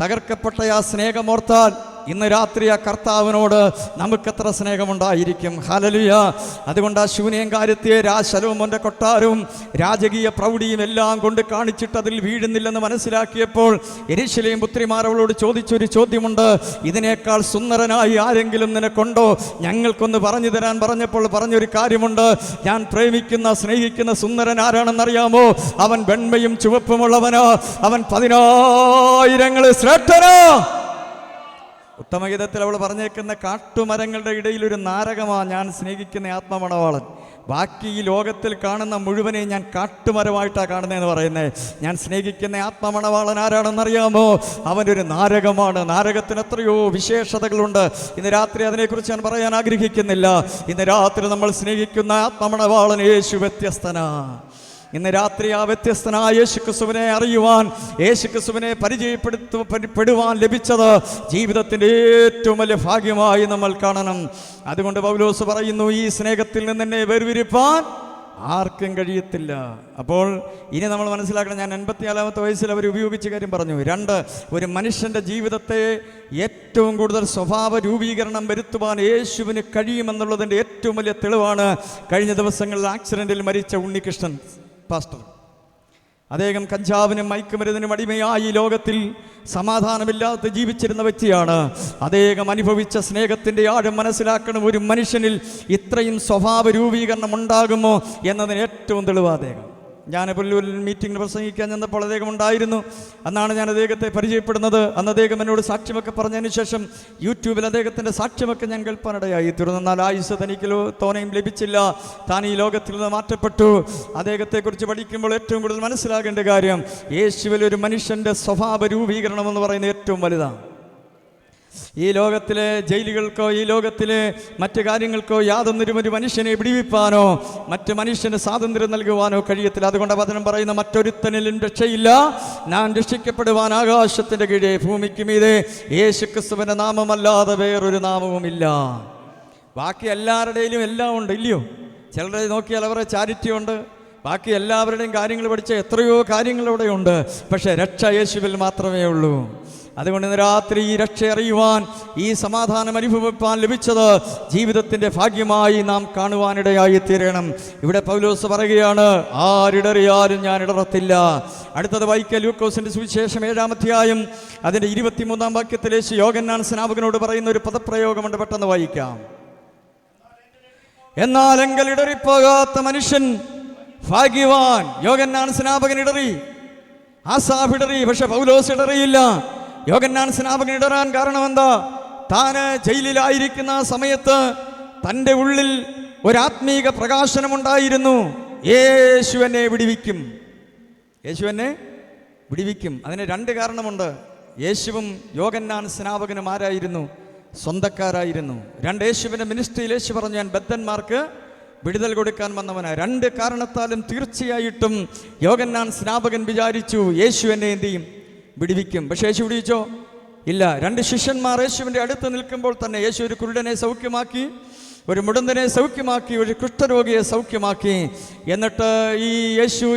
തകർക്കപ്പെട്ട ആ സ്നേഹമോർത്താൽ ഇന്ന് രാത്രി ആ കർത്താവിനോട് നമുക്കെത്ര സ്നേഹമുണ്ടായിരിക്കും. ഹല്ലേലൂയ. അതുകൊണ്ട് ആ ശൂന്യങ്കാര്യത്തെ ശലോമോന്റെ കൊട്ടാരവും രാജകീയ പ്രൗഢിയും എല്ലാം കൊണ്ട് കാണിച്ചിട്ട് അതിൽ വീഴുന്നില്ലെന്ന് മനസ്സിലാക്കിയപ്പോൾ യെരൂശലേം പുത്രിമാർ അവളോട് ചോദിച്ചൊരു ചോദ്യമുണ്ട്, ഇതിനേക്കാൾ സുന്ദരനായി ആരെങ്കിലും നിനക്കുണ്ടോ? ഞങ്ങൾക്കൊന്ന് പറഞ്ഞു തരാൻ പറഞ്ഞപ്പോൾ പറഞ്ഞൊരു കാര്യമുണ്ട്, ഞാൻ പ്രേമിക്കുന്ന സ്നേഹിക്കുന്ന സുന്ദരൻ ആരാണെന്നറിയാമോ? അവൻ വെണ്മയും ചുവപ്പുമുള്ളവനോ, അവൻ 10,000 ശ്രേഷ്ഠനോ. ഉത്തമഗീതത്തിൽ അവൾ പറഞ്ഞേക്കുന്ന കാട്ടുമരങ്ങളുടെ ഇടയിൽ ഒരു നാരകമാണ് ഞാൻ സ്നേഹിക്കുന്ന ആത്മമണവാളൻ. ബാക്കി ഈ ലോകത്തിൽ കാണുന്ന മുഴുവനെ ഞാൻ കാട്ടുമരമായിട്ടാണ് കാണുന്നതെന്ന് പറയുന്നത്. ഞാൻ സ്നേഹിക്കുന്ന ആത്മമണവാളൻ ആരാണെന്നറിയാമോ? അവനൊരു നാരകമാണ്. നാരകത്തിന് എത്രയോ വിശേഷതകളുണ്ട്. ഇന്ന് രാത്രി അതിനെക്കുറിച്ച് ഞാൻ പറയാൻ ആഗ്രഹിക്കുന്നില്ല. ഇന്ന് രാത്രി നമ്മൾ സ്നേഹിക്കുന്ന ആത്മമണവാളൻ യേശു വ്യത്യസ്തനാണ്. ഇന്ന് രാത്രി ആ വ്യത്യസ്തനായ യേശുക്രിസ്തുവിനെ അറിയുവാൻ, യേശുക്രിസ്തുവിനെ പരിചയപ്പെടുവാൻ ലഭിച്ചത് ജീവിതത്തിൻ്റെ ഏറ്റവും വലിയ ഭാഗ്യമായി നമ്മൾ കാണണം. അതുകൊണ്ട് പൗലോസ് പറയുന്നു, ഈ സ്നേഹത്തിൽ നിന്ന് എന്നെ വേർതിരിപ്പാൻ ആർക്കും കഴിയത്തില്ല. അപ്പോൾ ഇനി നമ്മൾ മനസ്സിലാക്കണം, ഞാൻ 84-ാമത്തെ വയസ്സിൽ അവർ ഉപയോഗിച്ച കാര്യം പറഞ്ഞു. 2, ഒരു മനുഷ്യൻ്റെ ജീവിതത്തെ ഏറ്റവും കൂടുതൽ സ്വഭാവ രൂപീകരണം വരുത്തുവാൻ യേശുവിന് കഴിയുമെന്നുള്ളതിൻ്റെ ഏറ്റവും വലിയ തെളിവാണ് കഴിഞ്ഞ ദിവസങ്ങളിൽ ആക്സിഡൻറ്റിൽ മരിച്ച ഉണ്ണികൃഷ്ണൻ പാസ്റ്റർ. അദ്ദേഹം കഞ്ചാവിനും മയക്കുമരുന്നിനും അടിമയായി ലോകത്തിൽ സമാധാനമില്ലാതെ ജീവിച്ചിരുന്ന വ്യക്തിയാണ്. അദ്ദേഹം അനുഭവിച്ച സ്നേഹത്തിൻ്റെ ആഴം മനസ്സിലാക്കണം. ഒരു മനുഷ്യനിൽ ഇത്രയും സ്വഭാവ രൂപീകരണം ഉണ്ടാകുമോ എന്നതിന് ഏറ്റവും തെളിവ് അദ്ദേഹം. ഞാൻ പുല്ലൂരിൽ മീറ്റിങ്ങിന് പ്രസംഗിക്കാൻ ചെന്നപ്പോൾ അദ്ദേഹം ഉണ്ടായിരുന്നു. അന്നാണ് ഞാൻ അദ്ദേഹത്തെ പരിചയപ്പെടുന്നത്. അന്ന് അദ്ദേഹം എന്നോട് സാക്ഷ്യമൊക്കെ പറഞ്ഞതിന് ശേഷം യൂട്യൂബിൽ അദ്ദേഹത്തിൻ്റെ സാക്ഷ്യമൊക്കെ ഞാൻ കേൾപ്പാനിടയായി തീർന്നു. എന്നാൽ ആയുസ് തനിക്ക് തോനെയും ലഭിച്ചില്ല. താൻ ഈ ലോകത്തിൽ നിന്ന് മാറ്റപ്പെട്ടു. അദ്ദേഹത്തെക്കുറിച്ച് പഠിക്കുമ്പോൾ ഏറ്റവും കൂടുതൽ മനസ്സിലാകേണ്ട കാര്യം, യേശുവിൽ ഒരു മനുഷ്യൻ്റെ സ്വഭാവ രൂപീകരണം എന്ന് പറയുന്നത് ഏറ്റവും വലുതാണ്. ഈ ലോകത്തിലെ ജയിലുകൾക്കോ ഈ ലോകത്തിലെ മറ്റു കാര്യങ്ങൾക്കോ യാതൊന്നിനും ഒരു മനുഷ്യനെ വിടിവിപ്പാനോ മറ്റ് മനുഷ്യന് സ്വാതന്ത്ര്യം നൽകുവാനോ കഴിയത്തില്ല. അതുകൊണ്ട് വചനം പറയുന്ന, മറ്റൊരുത്തനിലും രക്ഷയില്ല, ഞാൻ രക്ഷിക്കപ്പെടുവാൻ ആകാശത്തിൻ്റെ കീഴേ ഭൂമിക്ക് മീതെ യേശുക്രിസ്തുവിൻ്റെ നാമമല്ലാതെ വേറൊരു നാമവുമില്ല. ബാക്കി എല്ലാവരുടെയിലും എല്ലാം ഉണ്ട്, ഇല്ലയോ? ചിലരെ നോക്കിയാൽ അവരുടെ ചാരിറ്റി ഉണ്ട്, ബാക്കി എല്ലാവരുടെയും കാര്യങ്ങൾ പഠിച്ച എത്രയോ കാര്യങ്ങൾ ഇവിടെ ഉണ്ട്. പക്ഷേ രക്ഷ യേശുവിൽ മാത്രമേ ഉള്ളൂ. അതുകൊണ്ട് ഇന്ന് രാത്രി ഈ രക്ഷ അറിയുവാൻ, ഈ സമാധാനം അനുഭവിപ്പാൻ ലഭിച്ചത് ജീവിതത്തിൻ്റെ ഭാഗ്യമായി നാം കാണുവാനിടയായി തീരണം. ഇവിടെ പൗലോസ് പറയുകയാണ്, ആരിടറിയാലും ഞാൻ ഇടറത്തില്ല. അടുത്തത് വായിക്കുക, ലൂക്കോസിൻ്റെ സുവിശേഷം 7-ാം അധ്യായം അതിൻ്റെ 23-ാം വാക്യത്തിൽ യേശു യോഹന്നാൻ സ്നാപകനോട് പറയുന്ന ഒരു പദപ്രയോഗമുണ്ട്, പെട്ടെന്ന് വായിക്കാം. എന്നാലെങ്കിൽ ഇടറിപ്പോകാത്ത മനുഷ്യൻ ഭാഗ്യവാൻ. യോഹന്നാൻ സ്നാപകൻ ഇടറി, ആസാഫ് ഇടറി, പക്ഷെ പൗലോസ് ഇടറിയില്ല. യോഹന്നാൻ സ്നാപകൻ ഇടറാൻ കാരണം എന്താ? താന് ജയിലിലായിരിക്കുന്ന സമയത്ത് തൻ്റെ ഉള്ളിൽ ഒരാത്മീക പ്രകാശനമുണ്ടായിരുന്നു. യേശു എന്നെ വിടുവിക്കും. യേശു എന്നെ വിടുവിക്കും. അതിന് രണ്ട് കാരണമുണ്ട്. യേശുവും യോഹന്നാൻ സ്നാപകനും ആരായിരുന്നു? സ്വന്തക്കാരായിരുന്നു. രണ്ട്, യേശുവിൻ്റെ മിനിസ്ട്രിയിൽ യേശു പറഞ്ഞു, ഞാൻ ബദ്ധന്മാർക്ക് വിടുതൽ കൊടുക്കാൻ വന്നവനാണ്. രണ്ട് കാരണത്താലും തീർച്ചയായിട്ടും യോഹന്നാൻ സ്നാപകൻ വിചാരിച്ചു യേശു എന്നെ എന്ത് ചെയ്യും? വിടുവിക്കും. പക്ഷേ യേശു വിടുവിച്ചോ? ഇല്ല. രണ്ട് ശിഷ്യന്മാർ യേശുവിൻ്റെ അടുത്ത് നിൽക്കുമ്പോൾ തന്നെ യേശു ഒരു കുരുടനെ സൗഖ്യമാക്കി, ഒരു മുടന്തനെ സൗഖ്യമാക്കി, ഒരു കുഷ്ഠരോഗിയെ സൗഖ്യമാക്കി. എന്നിട്ട് ഈ യേശു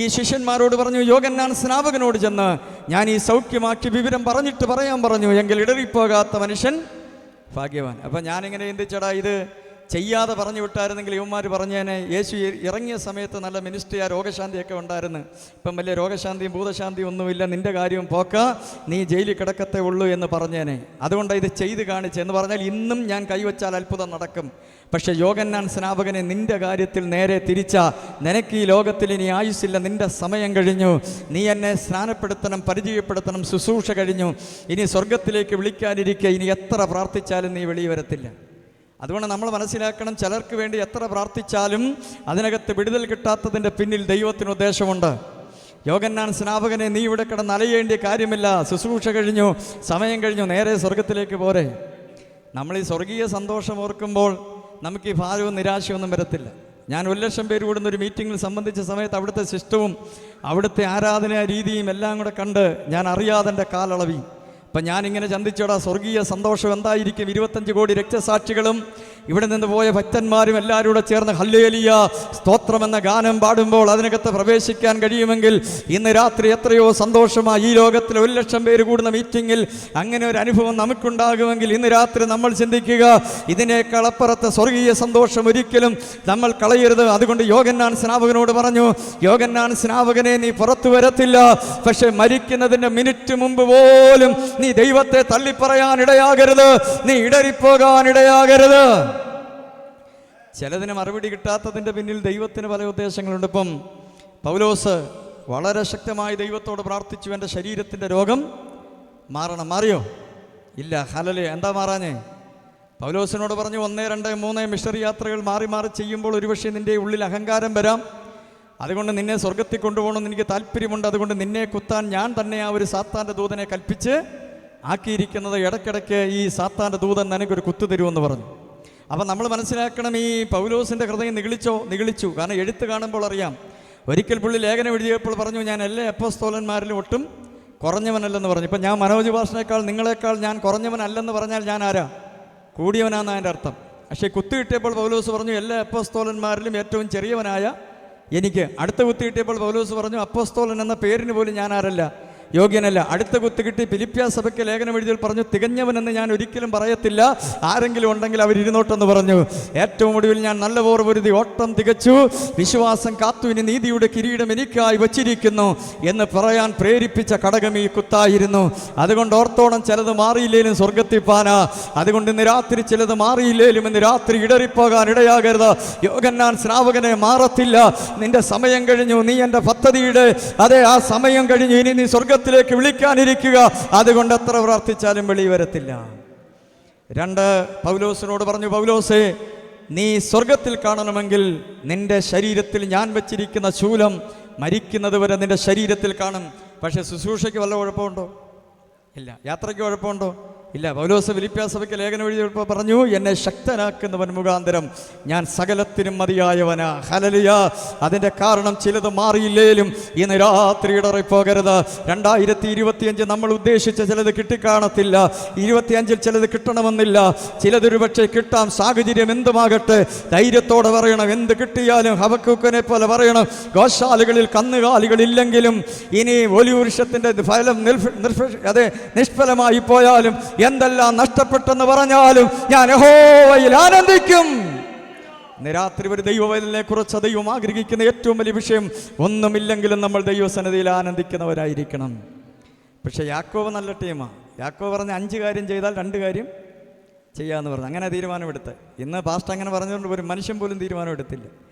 ഈ ശിഷ്യന്മാരോട് പറഞ്ഞു, യോഹന്നാൻ സ്നാപകനോട് ചെന്ന് ഞാൻ ഈ സൗഖ്യമാക്കി വിവരം പറഞ്ഞിട്ട് പറയാൻ പറഞ്ഞു, എങ്കിൽ ഇടറിപ്പോകാത്ത മനുഷ്യൻ ഭാഗ്യവാൻ. അപ്പം ഞാനിങ്ങനെ ചിന്തിച്ചടാ, ഇത് ചെയ്യാതെ പറഞ്ഞു വിട്ടായിരുന്നെങ്കിൽ ഇവന്മാർ പറഞ്ഞേനെ. യേശു ഇറങ്ങിയ സമയത്ത് നല്ല മിനിസ്ട്രിയാ, രോഗശാന്തിയൊക്കെ ഉണ്ടായിരുന്നു. ഇപ്പം വലിയ രോഗശാന്തിയും ഭൂതശാന്തിയും ഒന്നുമില്ല, നിൻ്റെ കാര്യവും പോക്ക, നീ ജയിലിൽ കിടക്കത്തേ ഉള്ളൂ എന്ന് പറഞ്ഞേനെ. അതുകൊണ്ട് ഇത് ചെയ്ത് കാണിച്ച് എന്ന് പറഞ്ഞാൽ ഇന്നും ഞാൻ കൈവച്ചാൽ അത്ഭുതം നടക്കും. പക്ഷേ യോഹന്നാൻ സ്നാപകനെ നിൻ്റെ കാര്യത്തിൽ നേരെ തിരിച്ചാ, നിനക്ക് ഈ ലോകത്തിൽ ഇനി ആയുസ്സില്ല, നിൻ്റെ സമയം കഴിഞ്ഞു, നീ എന്നെ സ്നാനപ്പെടുത്തണം, പരിചയപ്പെടുത്തണം, ശുശ്രൂഷ കഴിഞ്ഞു, ഇനി സ്വർഗത്തിലേക്ക് വിളിക്കാനിരിക്കുക, ഇനി എത്ര പ്രാർത്ഥിച്ചാലും നീ വെളിയിൽ വരത്തില്ല. അതുകൊണ്ട് നമ്മൾ മനസ്സിലാക്കണം, ചിലർക്ക് വേണ്ടി എത്ര പ്രാർത്ഥിച്ചാലും അതിനകത്ത് വിടുതൽ കിട്ടാത്തതിൻ്റെ പിന്നിൽ ദൈവത്തിന് ഉദ്ദേശമുണ്ട്. യോഹന്നാൻ സ്നാപകനെ നീ ഇവിടെ കിടന്ന് അലയേണ്ടിയ കാര്യമില്ല, ശുശ്രൂഷ കഴിഞ്ഞു, സമയം കഴിഞ്ഞു, നേരെ സ്വർഗത്തിലേക്ക് പോരെ. നമ്മൾ ഈ സ്വർഗീയ സന്തോഷം ഓർക്കുമ്പോൾ നമുക്ക് ഈ ഭാരവും നിരാശയൊന്നും വരത്തില്ല. ഞാൻ 1,00,000 പേര് കൂടുന്ന ഒരു മീറ്റിങ്ങിൽ സംബന്ധിച്ച സമയത്ത് അവിടുത്തെ സിസ്റ്റവും അവിടുത്തെ ആരാധനാ രീതിയും എല്ലാം കൂടെ കണ്ട് ഞാൻ അറിയാതെ എൻ്റെ കാലളവി. അപ്പം ഞാനിങ്ങനെ ചിന്തിച്ചോടാ, സ്വർഗീയ സന്തോഷം എന്തായിരിക്കും? 25 കോടി രക്തസാക്ഷികളും ഇവിടെ നിന്ന് പോയ ഭക്തന്മാരും എല്ലാവരും കൂടെ ചേർന്ന് ഹല്ലേലൂയ സ്തോത്രം എന്ന ഗാനം പാടുമ്പോൾ അതിനകത്ത് പ്രവേശിക്കാൻ കഴിയുമെങ്കിൽ ഇന്ന് രാത്രി എത്രയോ സന്തോഷമായി ഈ ലോകത്തിൽ 1,00,000 പേര് കൂടുന്ന മീറ്റിങ്ങിൽ അങ്ങനെ ഒരു അനുഭവം നമുക്കുണ്ടാകുമെങ്കിൽ ഇന്ന് രാത്രി നമ്മൾ ചിന്തിക്കുക, ഇതിനേക്കാൾ അപ്പുറത്തെ സ്വർഗീയ സന്തോഷം ഒരിക്കലും നമ്മൾ കളയരുത്. അതുകൊണ്ട് യോഹന്നാൻ സ്നാപകനോട് പറഞ്ഞു, യോഹന്നാൻ സ്നാപകനെ നീ പുറത്തു വരത്തില്ല, പക്ഷെ മരിക്കുന്നതിൻ്റെ മിനിറ്റ് മുമ്പ് പോലും നീ ദൈവത്തെ തള്ളിപ്പറയാൻ ഇടയാകരുത്, നീ ഇടറിപ്പോകാൻ ഇടയാകരുത്. ചിലതിന് മറുപടി കിട്ടാത്തതിൻ്റെ പിന്നിൽ ദൈവത്തിന് പല ഉദ്ദേശങ്ങളുണ്ട്. ഇപ്പം പൗലോസ് വളരെ ശക്തമായി ദൈവത്തോട് പ്രാർത്ഥിച്ചു, എൻ്റെ ശരീരത്തിൻ്റെ രോഗം മാറണം. മാറിയോ? ഇല്ല. ഹല്ലേലൂയ. എന്താ മാറാഞ്ഞേ? പൗലോസിനോട് പറഞ്ഞു, 1, 2, 3 മിഷണറി യാത്രകൾ മാറി മാറി ചെയ്യുമ്പോൾ ഒരുപക്ഷെ നിൻ്റെ ഉള്ളിൽ അഹങ്കാരം വരാം, അതുകൊണ്ട് നിന്നെ സ്വർഗത്തിൽ കൊണ്ടുപോകണമെന്ന് എനിക്ക് താല്പര്യമുണ്ട്, അതുകൊണ്ട് നിന്നെ കുത്താൻ ഞാൻ തന്നെ ആ ഒരു സാത്താൻ്റെ ദൂതനെ കൽപ്പിച്ച് ആക്കിയിരിക്കുന്നത്, ഇടയ്ക്കിടയ്ക്ക് ഈ സാത്താൻ്റെ ദൂതൻ നിനക്കൊരു കുത്തു തരുമെന്ന് പറഞ്ഞു. അപ്പം നമ്മൾ മനസ്സിലാക്കണം, ഈ പൗലോസിൻ്റെ ഹൃദയം നിഗളിച്ചു. കാരണം എഴുത്ത് കാണുമ്പോൾ അറിയാം. ഒരിക്കൽ പുള്ളി ലേഖനം എഴുതിയപ്പോൾ പറഞ്ഞു, ഞാൻ എല്ലാ അപ്പോസ്തലന്മാരിലും ഒട്ടും കുറഞ്ഞവനല്ലെന്ന് പറഞ്ഞു. ഇപ്പം ഞാൻ മനോജ് ഭാഷനേക്കാൾ നിങ്ങളെക്കാൾ ഞാൻ കുറഞ്ഞവനല്ലെന്ന് പറഞ്ഞാൽ ഞാൻ ആരാ? കൂടിയവനാണെന്ന് അതിൻ്റെ അർത്ഥം. പക്ഷേ കുത്തു കിട്ടിയപ്പോൾ പൗലോസ് പറഞ്ഞു, എല്ലാ അപ്പോസ്തലന്മാരിലും ഏറ്റവും ചെറിയവനായ എനിക്ക്. അടുത്ത കുത്തു കിട്ടിയപ്പോൾ പൗലോസ് പറഞ്ഞു, അപ്പോസ്തലൻ എന്ന പേരിന് പോലും ഞാൻ ആരല്ല, യോഗ്യനല്ല. അടുത്ത കുത്ത് കിട്ടി ഫിലിപ്പിയ സഭയ്ക്ക് ലേഖനം എഴുതിയാൽ പറഞ്ഞു, തികഞ്ഞവനെന്ന് ഞാൻ ഒരിക്കലും പറയത്തില്ല, ആരെങ്കിലും ഉണ്ടെങ്കിൽ അവരിരുന്നോട്ടെന്ന് പറഞ്ഞു. ഏറ്റവും ഒടുവിൽ ഞാൻ നല്ല പോർ പൊരുതി ഓട്ടം തികച്ചു, വിശ്വാസം കാത്തു, ഇനി നീതിയുടെ കിരീടം എനിക്കായി വച്ചിരിക്കുന്നു എന്ന് പറയാൻ പ്രേരിപ്പിച്ച ഘടകം ഈ കുത്തായിരുന്നു. അതുകൊണ്ട് ഓർത്തോണം, ചിലത് മാറിയില്ലേലും സ്വർഗത്തിൽ പാനാ. അതുകൊണ്ട് ഇന്ന് രാത്രി ചിലത് മാറിയില്ലേലും ഇന്ന് രാത്രി ഇടറിപ്പോകാൻ ഇടയാകരുത്. യോഹന്നാൻ സ്നാപകനെ മാറത്തില്ല, നിന്റെ സമയം കഴിഞ്ഞു, നീ എൻ്റെ പദ്ധതിയുടെ ആ സമയം കഴിഞ്ഞു, ഇനി നീ സ്വർഗത്തിലേക്ക് വിളിക്കാനിരിക്കുക. അതുകൊണ്ട് എത്ര പ്രാർത്ഥിച്ചാലും വെളി വരത്തില്ല. 2, പൗലോസിനോട് പറഞ്ഞു, പൗലോസേ, നീ സ്വർഗത്തിൽ കാണണമെങ്കിൽ നിന്റെ ശരീരത്തിൽ ഞാൻ വെച്ചിരിക്കുന്ന ശൂലം മരിക്കുന്നത് വരെ നിന്റെ ശരീരത്തിൽ കാണും. പക്ഷേ ശുശ്രൂഷയ്ക്ക് വല്ല കുഴപ്പമുണ്ടോ? ഇല്ല. യാത്രയ്ക്ക് കുഴപ്പമുണ്ടോ? ഇല്ല. പൗലോസ് ഫിലിപ്പിയ സഭയ്ക്ക് ലേഖനം എഴുതിയപ്പോൾ പറഞ്ഞു, എന്നെ ശക്തനാക്കുന്നവൻ മുഖാന്തരം ഞാൻ സകലത്തിനും മതിയായവനാ. ഹല്ലേലൂയ. അതിൻ്റെ കാരണം ചിലത് മാറിയില്ലേലും ഇന്ന് രാത്രി ഇടറിപ്പോകരുത്. 2025 നമ്മൾ ഉദ്ദേശിച്ച ചിലത് കിട്ടിക്കാണത്തില്ല, 25 ചിലത് കിട്ടണമെന്നില്ല, ചിലതൊരു പക്ഷേ കിട്ടാം. സാഹചര്യം എന്തുമാകട്ടെ ധൈര്യത്തോടെ പറയണം, എന്ത് കിട്ടിയാലും ഹബക്കൂക്കിനെ പോലെ പറയണം, ഗോശാലകളിൽ കന്നുകാലികളില്ലെങ്കിലും ഇനി ഒലിവൃക്ഷത്തിൻ്റെ ഫലം നിഷ്ഫലമായി പോയാലും എന്തെല്ലാം നഷ്ടപ്പെട്ടെന്ന് പറഞ്ഞാലും ഞാൻ യഹോവയിൽ ആനന്ദിക്കും. ഇന്ന് രാത്രി ഒരു ദൈവവചനത്തെ കുറിച്ച് ദൈവം ആഗ്രഹിക്കുന്ന ഏറ്റവും വലിയ വിഷയം, ഒന്നുമില്ലെങ്കിലും നമ്മൾ ദൈവസന്നിധിയിൽ ആനന്ദിക്കുന്നവരായിരിക്കണം. പക്ഷേ യാക്കോബ് നല്ല ടീമാണ്. യാക്കോബ് പറഞ്ഞ 5 കാര്യം ചെയ്താൽ 2 കാര്യം ചെയ്യാമെന്ന് പറഞ്ഞു. അങ്ങനെ തീരുമാനമെടുത്ത്. ഇന്ന് പാസ്റ്റർ അങ്ങനെ പറഞ്ഞുകൊണ്ട് ഒരു മനുഷ്യൻ പോലും തീരുമാനമെടുത്തില്ല.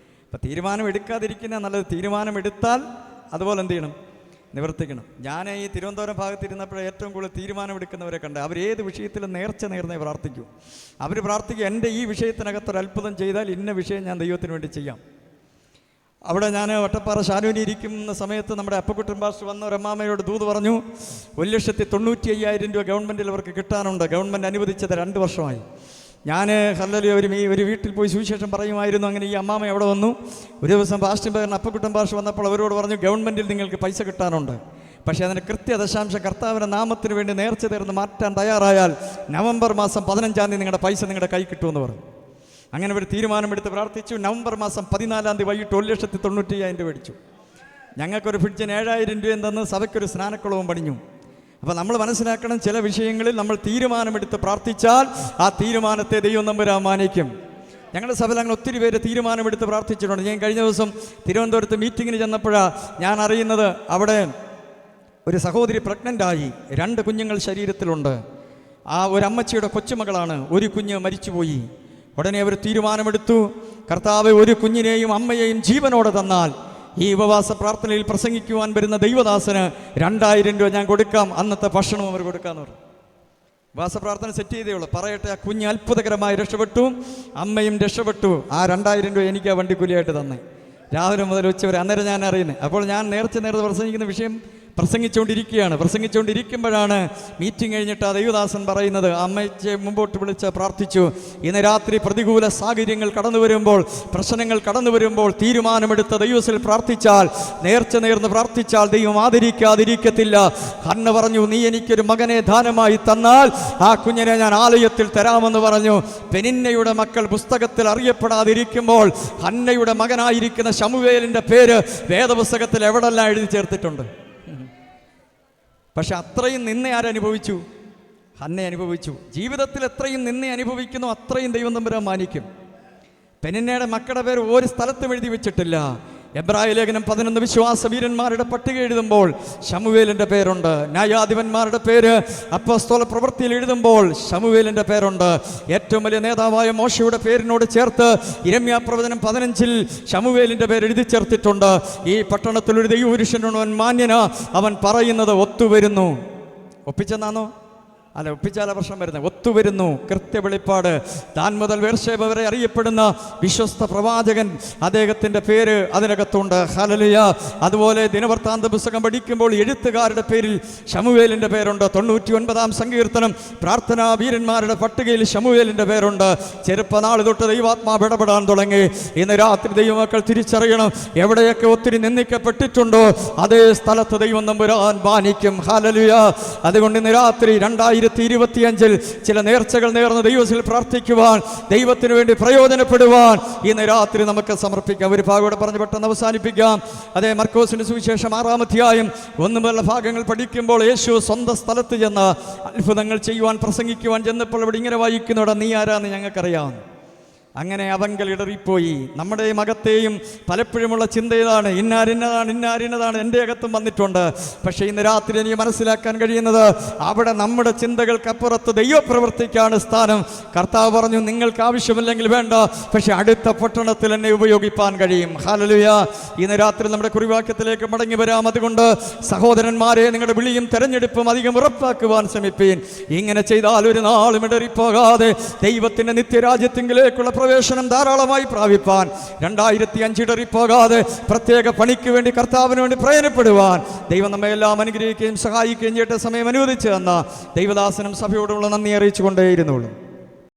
അപ്പം തീരുമാനം എടുക്കാതിരിക്കുന്ന നല്ലത്. തീരുമാനമെടുത്താൽ അതുപോലെ എന്ത് ചെയ്യണം? നിവർത്തിക്കണം. ഞാൻ ഈ തിരുവനന്തപുരം ഭാഗത്തിരുന്നപ്പോഴേ ഏറ്റവും കൂടുതൽ തീരുമാനമെടുക്കുന്നവരെ കണ്ട്. അവരേത് വിഷയത്തിലും നേർന്നേ പ്രാർത്ഥിക്കൂ. അവർ പ്രാർത്ഥിക്കുക, എൻ്റെ ഈ വിഷയത്തിനകത്തൊരു അത്ഭുതം ചെയ്താൽ ഇന്ന വിഷയം ഞാൻ ദൈവത്തിന് വേണ്ടി ചെയ്യാം. അവിടെ ഞാൻ വട്ടപ്പാറ ഷാനൂരി ഇരിക്കുന്ന സമയത്ത് നമ്മുടെ അപ്പക്കുട്ടൻ പാസ്റ്റർ വന്ന ഒരു അമ്മാമയോട് ദൂത് പറഞ്ഞു, 1,95,000 രൂപ ഗവൺമെൻറ്റിൽ അവർക്ക് കിട്ടാനുണ്ട്. ഗവൺമെൻറ് അനുവദിച്ചത് 2 വർഷമായി. ഞാൻ ഒരു വീട്ടിൽ പോയി സുവിശേഷം പറയുമായിരുന്നു. അങ്ങനെ ഈ അമ്മാമ അവിടെ വന്നു. ഒരു ദിവസം പാസ്റ്റർ അപ്പക്കുട്ടൻ പാസ്റ്റർ വന്നപ്പോൾ അവരോട് പറഞ്ഞു, ഗവൺമെൻറ്റിൽ നിങ്ങൾക്ക് പൈസ കിട്ടാനുണ്ട്, പക്ഷേ അതിന് കൃത്യദശാംശം കർത്താവിൻ്റെ നാമത്തിന് വേണ്ടി നേർച്ച തീർന്ന് മാറ്റാൻ തയ്യാറായാൽ നവംബർ മാസം 15-ാം തീയതി നിങ്ങളുടെ പൈസ നിങ്ങളുടെ കൈ കിട്ടുമെന്ന് പറഞ്ഞു. അങ്ങനെ ഒരു തീരുമാനമെടുത്ത് പ്രാർത്ഥിച്ചു. നവംബർ മാസം 14-ാം തീയതി വൈകിട്ട് 1,95,000 രൂപ മേടിച്ചു. ഞങ്ങൾക്കൊരു ഫ്രിഡ്ജിന് 7,000 രൂപയും തന്ന് സഭയ്ക്കൊരു സ്നാനക്കുളവും പണിഞ്ഞു. അപ്പോൾ നമ്മൾ മനസ്സിലാക്കണം, ചില വിഷയങ്ങളിൽ നമ്മൾ തീരുമാനമെടുത്ത് പ്രാർത്ഥിച്ചാൽ ആ തീരുമാനത്തെ ദൈവം തമ്പുരാൻ മാനിക്കും. ഞങ്ങളുടെ സഭയിൽ അങ്ങനെ ഒത്തിരി പേര് തീരുമാനമെടുത്ത് പ്രാർത്ഥിച്ചിട്ടുണ്ട്. ഞാൻ കഴിഞ്ഞ ദിവസം തിരുവനന്തപുരത്ത് മീറ്റിങ്ങിന് ചെന്നപ്പോഴാണ് ഞാൻ അറിയുന്നത്, അവിടെ ഒരു സഹോദരി പ്രഗ്നൻ്റായി, 2 കുഞ്ഞുങ്ങൾ ശരീരത്തിലുണ്ട്. ആ ഒരു അമ്മച്ചിയുടെ കൊച്ചുമകളാണ്. ഒരു കുഞ്ഞ് മരിച്ചുപോയി. ഉടനെ അവർ തീരുമാനമെടുത്തു, കർത്താവ് ഒരു കുഞ്ഞിനെയും അമ്മയെയും ജീവനോടെ തന്നാൽ ഈ ഉപവാസ പ്രാർത്ഥനയിൽ പ്രസംഗിക്കുവാൻ വരുന്ന ദൈവദാസന് 2,000 രൂപ ഞാൻ കൊടുക്കാം, അന്നത്തെ ഭക്ഷണവും അവർ കൊടുക്കാമെന്ന് പറഞ്ഞു. ഉപവാസ പ്രാർത്ഥന സെറ്റ് ചെയ്തേ ഉള്ളൂ. പറയട്ടെ, ആ കുഞ്ഞ് അത്ഭുതകരമായി രക്ഷപ്പെട്ടു, അമ്മയും രക്ഷപ്പെട്ടു. ആ 2,000 രൂപ എനിക്ക് ആ വണ്ടിക്കൂലിയായിട്ട് തന്നെ. രാവിലെ മുതൽ ഉച്ചവരെ അന്നേരം ഞാൻ അറിയുന്നത്. അപ്പോൾ ഞാൻ നേരത്തെ പ്രസംഗിക്കുന്ന വിഷയം പ്രസംഗിച്ചുകൊണ്ടിരിക്കുമ്പോഴാണ് മീറ്റിംഗ് കഴിഞ്ഞിട്ട് ആ ദൈവദാസൻ പറയുന്നത്, അമ്മയെ മുമ്പോട്ട് വിളിച്ച് പ്രാർത്ഥിച്ചു, ഇന്ന് രാത്രി പ്രതികൂല സാഹചര്യങ്ങൾ കടന്നു വരുമ്പോൾ, പ്രശ്നങ്ങൾ കടന്നു വരുമ്പോൾ തീരുമാനമെടുത്ത ദൈവത്തിൽ പ്രാർത്ഥിച്ചാൽ, നേർന്ന് പ്രാർത്ഥിച്ചാൽ ദൈവം ആദരിക്കാതിരിക്കത്തില്ല. ഹന്ന പറഞ്ഞു, നീ എനിക്കൊരു മകനെ ദാനമായി തന്നാൽ ആ കുഞ്ഞിനെ ഞാൻ ആലയത്തിൽ തരാമെന്ന് പറഞ്ഞു. പെനിന്നയുടെ മക്കൾ പുസ്തകത്തിൽ അറിയപ്പെടാതിരിക്കുമ്പോൾ ഹന്നയുടെ മകനായിരിക്കുന്ന ശമൂവേലിൻ്റെ പേര് വേദപുസ്തകത്തിൽ എവിടെല്ലാം എഴുതി ചേർത്തിട്ടുണ്ട്. പക്ഷെ അത്രയും നിന്നെ ആരനുഭവിച്ചു? ഹന്ന അനുഭവിച്ചു. ജീവിതത്തിൽ എത്രയും നിന്നെ അനുഭവിക്കുന്നു അത്രയും ദൈവം തമ്പുരാൻ മാനിക്കും. പെനിന്നയുടെ മക്കളുടെ പേര് ഒരു സ്ഥലത്തും എഴുതി വെച്ചിട്ടില്ല. എബ്രായ ലേഖനം 11 വിശ്വാസ വീരന്മാരുടെ പട്ടിക എഴുതുമ്പോൾ ശമൂവേലിൻ്റെ പേരുണ്ട്. ന്യായാധിപന്മാരുടെ പേര് അപ്പോസ്തല പ്രവൃത്തിയിൽ എഴുതുമ്പോൾ ശമൂവേലിൻ്റെ പേരുണ്ട്. ഏറ്റവും വലിയ നേതാവായ മോശയുടെ പേരിനോട് ചേർത്ത് യിരെമ്യാ പ്രവചനം 15 ശമൂവേലിൻ്റെ പേര് എഴുതി ചേർത്തിട്ടുണ്ട്. ഈ പട്ടണത്തിൽ ഒരു ദൈവപുരുഷനുണ്ട്, അവൻ മാന്യന, അവൻ പറയുന്നത് ഒത്തുവരുന്നു. ഒപ്പിച്ചെന്നാണോ? അല്ല, ഒപ്പിച്ചാല പ്രശ്നം വരുന്നത്. ഒത്തുവരുന്നു. കൃത്യവെളിപ്പാട്. താൻ മുതൽ ബേർശേബ വരെ അറിയപ്പെടുന്ന വിശ്വസ്ത പ്രവാചകൻ, അദ്ദേഹത്തിൻ്റെ പേര് അതിനകത്തുണ്ട്. ഹല്ലേലൂയ. അതുപോലെ ദിനവൃത്താന്ത പുസ്തകം പഠിക്കുമ്പോൾ എഴുത്തുകാരുടെ പേരിൽ ശമൂവേലിൻ്റെ പേരുണ്ട്. 99-ാം സങ്കീർത്തനം പ്രാർത്ഥനാ വീരന്മാരുടെ പട്ടികയിൽ ശമൂവേലിൻ്റെ പേരുണ്ട്. ചെറുപ്പനാൾ തൊട്ട് ദൈവാത്മാവ് ഇടപെടാൻ തുടങ്ങി. ഇന്ന് രാത്രി ദൈവമക്കൾ തിരിച്ചറിയണം, എവിടെയൊക്കെ ഒത്തിരി നിന്ദിക്കപ്പെട്ടിട്ടുണ്ടോ അതേ സ്ഥലത്ത് ദൈവം തമ്പുരാൻ മാനിക്കും. ഹല്ലേലൂയ. അതുകൊണ്ട് ഇന്ന് രാത്രി 2025 ചില നേർച്ചകൾ നേർന്ന് ദൈവത്തിൽ പ്രാർത്ഥിക്കുവാൻ, ദൈവത്തിന് വേണ്ടി പ്രയോജനപ്പെടുവാൻ ഇന്ന് രാത്രി നമുക്ക് സമർപ്പിക്കാം. ഒരു ഭാഗം പറഞ്ഞ് പെട്ടെന്ന് അവസാനിപ്പിക്കാം. അതേ മർക്കോസിന്റെ സുവിശേഷം 6-ാം അധ്യായം 1 മുതലുള്ള ഭാഗങ്ങൾ പഠിക്കുമ്പോൾ യേശു സ്വന്തം സ്ഥലത്ത് ചെന്ന് അത്ഭുതങ്ങൾ ചെയ്യുവാൻ, പ്രസംഗിക്കുവാൻ ചെന്നപ്പോൾ ഇവിടെ ഇങ്ങനെ വായിക്കുന്നവിടെ, നീ ആരാന്ന് ഞങ്ങൾക്കറിയാം. അങ്ങനെ അവങ്കൽ ഇടറിപ്പോയി. നമ്മുടെ മകത്തെയും പലപ്പോഴുമുള്ള ചിന്ത ഇതാണ്, ഇന്നാരിന്നതാണ് എൻ്റെ അകത്തും വന്നിട്ടുണ്ട്. പക്ഷേ ഇന്ന് രാത്രി എനിക്ക് മനസ്സിലാക്കാൻ കഴിയുന്നത്, അവിടെ നമ്മുടെ ചിന്തകൾക്കപ്പുറത്ത് ദൈവപ്രവൃത്തിക്കാണ് സ്ഥാനം. കർത്താവ് പറഞ്ഞു, നിങ്ങൾക്ക് ആവശ്യമില്ലെങ്കിൽ വേണ്ട, പക്ഷെ അടുത്ത പട്ടണത്തിൽ എന്നെ ഉപയോഗിപ്പാൻ കഴിയും. ഹല്ലേലൂയ. ഇന്ന് രാത്രി നമ്മുടെ കുറിവാക്യത്തിലേക്ക് മടങ്ങി വരാം. അതുകൊണ്ട് സഹോദരന്മാരെ, നിങ്ങളുടെ വിളിയും തെരഞ്ഞെടുപ്പും അധികം ഉറപ്പാക്കുവാൻ ശ്രമിപ്പീൻ. ഇങ്ങനെ ചെയ്താൽ ഒരു നാളും ഇടറിപ്പോകാതെ ദൈവത്തിൻ്റെ നിത്യരാജ്യത്തിങ്കിലേക്കുള്ള പ്രവേശനം ധാരാളമായി പ്രാപിപ്പാൻ, 2005 ഇടറിപ്പോകാതെ പ്രത്യേക പണിക്ക് വേണ്ടി കർത്താവിന് വേണ്ടി പ്രയോജനപ്പെടുവാൻ ദൈവം നമ്മെ എല്ലാം അനുഗ്രഹിക്കുകയും സഹായിക്കുകയും ചെയ്യേണ്ട സമയം അനുവദിച്ചു തന്ന ദൈവദാസനും സഭയോടുള്ള നന്ദി അറിയിച്ചു കൊണ്ടേയിരുന്നുള്ളൂ.